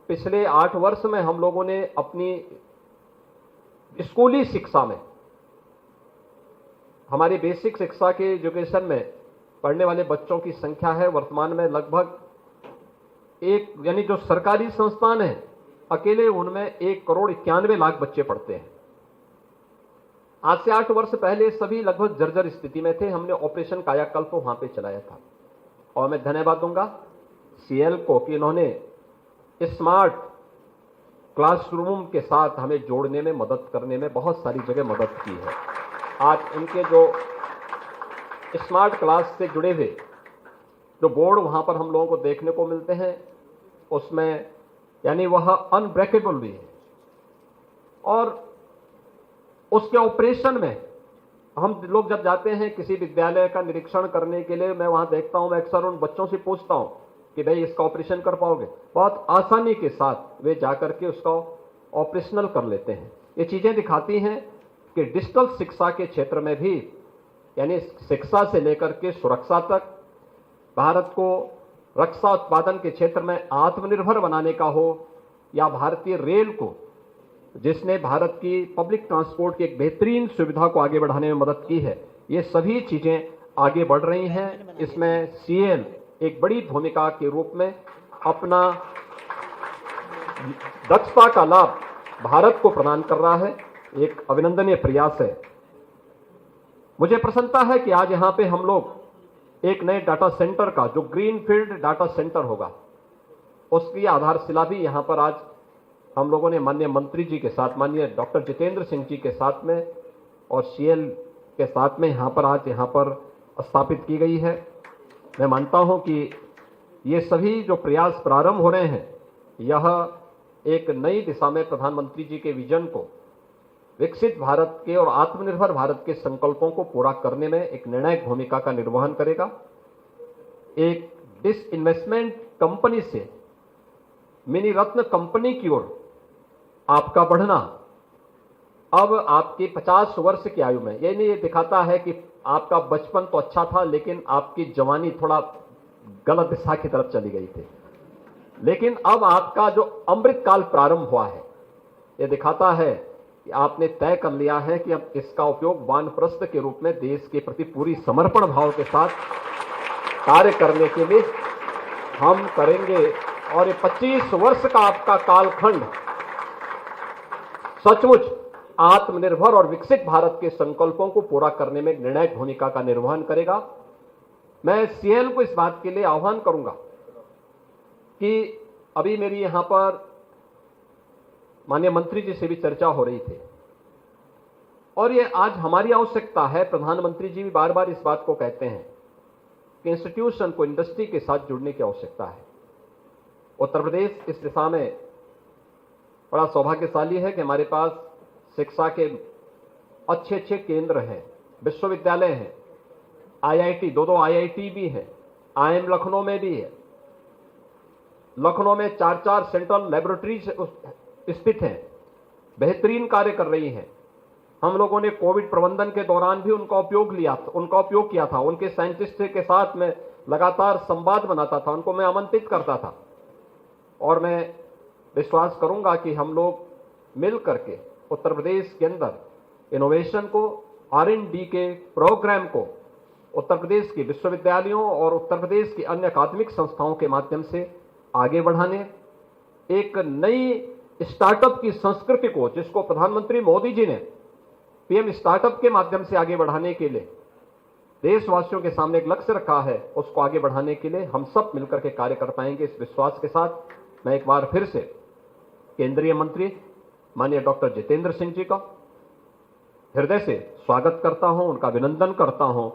पिछले 8 वर्ष में हम लोगों ने अपनी स्कूली शिक्षा में, हमारी बेसिक शिक्षा के एजुकेशन में पढ़ने वाले बच्चों की संख्या है वर्तमान में लगभग यानी जो सरकारी संस्थान है अकेले उनमें 1,91,00,000 बच्चे पढ़ते हैं। आज से 8 वर्ष पहले सभी लगभग जर्जर स्थिति में थे। हमने ऑपरेशन कायाकल्प वहां पे चलाया था, और मैं धन्यवाद दूंगा सीएल को कि इन्होंने स्मार्ट क्लासरूम के साथ हमें जोड़ने में, मदद करने में बहुत सारी जगह मदद की है। आज इनके जो स्मार्ट क्लास से जुड़े हुए जो बोर्ड वहां पर हम लोगों को देखने को मिलते हैं, उसमें यानी वह अनब्रेकेबल भी है, और उसके ऑपरेशन में हम लोग जब जाते हैं किसी विद्यालय का निरीक्षण करने के लिए, मैं वहां देखता हूं, मैं अक्सर उन बच्चों से पूछता हूं कि भाई इसका ऑपरेशन कर पाओगे? बहुत आसानी के साथ वे जाकर के उसका ऑपरेशनल कर लेते हैं। ये चीजें दिखाती हैं कि डिजिटल शिक्षा के क्षेत्र में भी, यानी शिक्षा से लेकर के सुरक्षा तक, भारत को रक्षा उत्पादन के क्षेत्र में आत्मनिर्भर बनाने का हो, या भारतीय रेल को जिसने भारत की पब्लिक ट्रांसपोर्ट की एक बेहतरीन सुविधा को आगे बढ़ाने में मदद की है, ये सभी चीजें आगे बढ़ रही हैं। इसमें सीएल एक बड़ी भूमिका के रूप में अपना दक्षता का लाभ भारत को प्रदान कर रहा है, एक अभिनंदनीय प्रयास है। मुझे प्रसन्नता है कि आज यहां पे हम लोग एक नए डाटा सेंटर का, जो ग्रीनफील्ड डाटा सेंटर होगा, उसकी आधारशिला भी यहां पर आज हम लोगों ने माननीय मंत्री जी के साथ, माननीय डॉक्टर जितेंद्र सिंह जी के साथ में और सीएल के साथ में यहां पर आज यहां पर स्थापित की गई है। मैं मानता हूं कि ये सभी जो प्रयास प्रारंभ हो रहे हैं, यह एक नई दिशा में प्रधानमंत्री जी के विजन को, विकसित भारत के और आत्मनिर्भर भारत के संकल्पों को पूरा करने में एक निर्णायक भूमिका का निर्वहन करेगा। एक डिसइन्वेस्टमेंट कंपनी से मिनी रत्न कंपनी की ओर आपका बढ़ना, अब आपकी 50 वर्ष की आयु में, ये नहीं ये दिखाता है कि आपका बचपन तो अच्छा था लेकिन आपकी जवानी थोड़ा गलत दिशा की तरफ चली गई थी, लेकिन अब आपका जो अमृत काल प्रारंभ हुआ है, ये दिखाता है कि आपने तय कर लिया है कि अब इसका उपयोग वानप्रस्थ के रूप में देश के प्रति पूरी समर्पण भाव के साथ कार्य करने के लिए हम करेंगे। और ये 25 वर्ष का आपका कालखंड सचमुच आत्मनिर्भर और विकसित भारत के संकल्पों को पूरा करने में एक निर्णायक भूमिका का निर्वहन करेगा। मैं सीएल को इस बात के लिए आह्वान करूंगा कि अभी मेरी यहां पर माननीय मंत्री जी से भी चर्चा हो रही थी, और ये आज हमारी आवश्यकता है। प्रधानमंत्री जी भी बार बार इस बात को कहते हैं कि इंस्टीट्यूशन को इंडस्ट्री के साथ जुड़ने की आवश्यकता है। उत्तर प्रदेश इस दिशा में बड़ा सौभाग्यशाली है कि हमारे पास शिक्षा के अच्छे अच्छे केंद्र हैं, विश्वविद्यालय हैं, आईआईटी, 2 आईआईटी भी हैं, आईएम लखनऊ में भी है। लखनऊ में 4 सेंट्रल लेबोरेटरीज स्थित हैं, बेहतरीन कार्य कर रही हैं। हम लोगों ने कोविड प्रबंधन के दौरान भी उनका उपयोग किया था। उनके साइंटिस्ट के साथ मैं लगातार संवाद बनाता था, उनको मैं आमंत्रित करता था, और मैं विश्वास करूंगा कि हम लोग मिल करके उत्तर प्रदेश के अंदर इनोवेशन को, R&D के प्रोग्राम को उत्तर प्रदेश के विश्वविद्यालयों और उत्तर प्रदेश की अन्य अकादमिक संस्थाओं के माध्यम से आगे बढ़ाने, एक नई स्टार्टअप की संस्कृति को, जिसको प्रधानमंत्री मोदी जी ने पीएम स्टार्टअप के माध्यम से आगे बढ़ाने के लिए देशवासियों के सामने एक लक्ष्य रखा है, उसको आगे बढ़ाने के लिए हम सब मिलकर के कार्य कर पाएंगे। इस विश्वास के साथ मैं एक बार फिर से केंद्रीय मंत्री माननीय डॉक्टर जितेंद्र सिंह जी का हृदय से स्वागत करता हूं, उनका अभिनंदन करता हूं।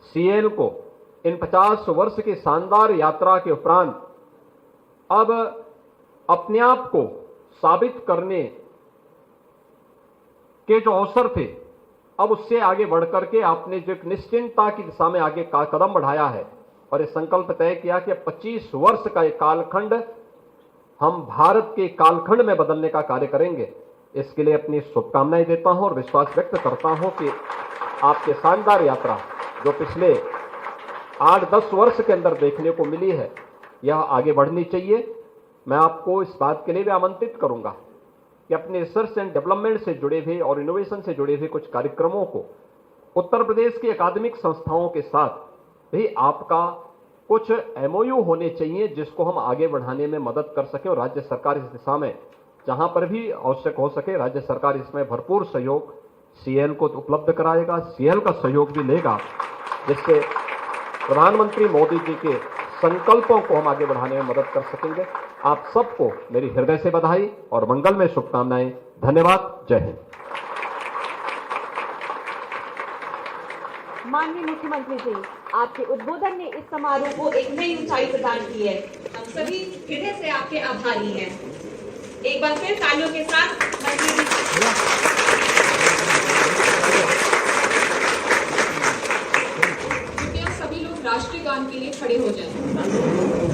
सीएल को इन 50 वर्ष की शानदार यात्रा के उपरांत अब अपने आप को साबित करने के जो अवसर थे, अब उससे आगे बढ़कर के आपने जो एक निश्चिंतता की दिशा में आगे कदम बढ़ाया है और ये संकल्प तय किया कि 25 वर्ष का एक कालखंड हम भारत के कालखंड में बदलने का कार्य करेंगे। इसके लिए अपनी शुभकामनाएं देता हूं और विश्वास व्यक्त करता हूं कि आपके शानदार यात्रा जो पिछले 8-10 वर्ष के अंदर देखने को मिली है, यह आगे बढ़नी चाहिए। मैं आपको इस बात के लिए भी आमंत्रित करूंगा कि अपने रिसर्च एंड डेवलपमेंट से जुड़े हुए और इनोवेशन से जुड़े हुए कुछ कार्यक्रमों को उत्तर प्रदेश की अकादमिक संस्थाओं के साथ भी आपका कुछ MOU होने चाहिए, जिसको हम आगे बढ़ाने में मदद कर सके। और राज्य सरकार इस दिशा में जहां पर भी आवश्यक हो सके, राज्य सरकार इसमें भरपूर सहयोग CL को उपलब्ध कराएगा, CL का सहयोग भी लेगा, जिससे प्रधानमंत्री मोदी जी के संकल्पों को हम आगे बढ़ाने में मदद कर सकेंगे। आप सबको मेरी हृदय से बधाई और मंगल में शुभकामनाएं। धन्यवाद। जय हिंद। माननीय मुख्यमंत्री जी, आपके उद्बोधन ने इस समारोह को एक नई ऊंचाई प्रदान की है। हम सभी हृदय से आपके आभारी हैं। एक बार फिर तालियों के साथ कृपया सभी लोग राष्ट्रीय गान के लिए खड़े हो जाएं।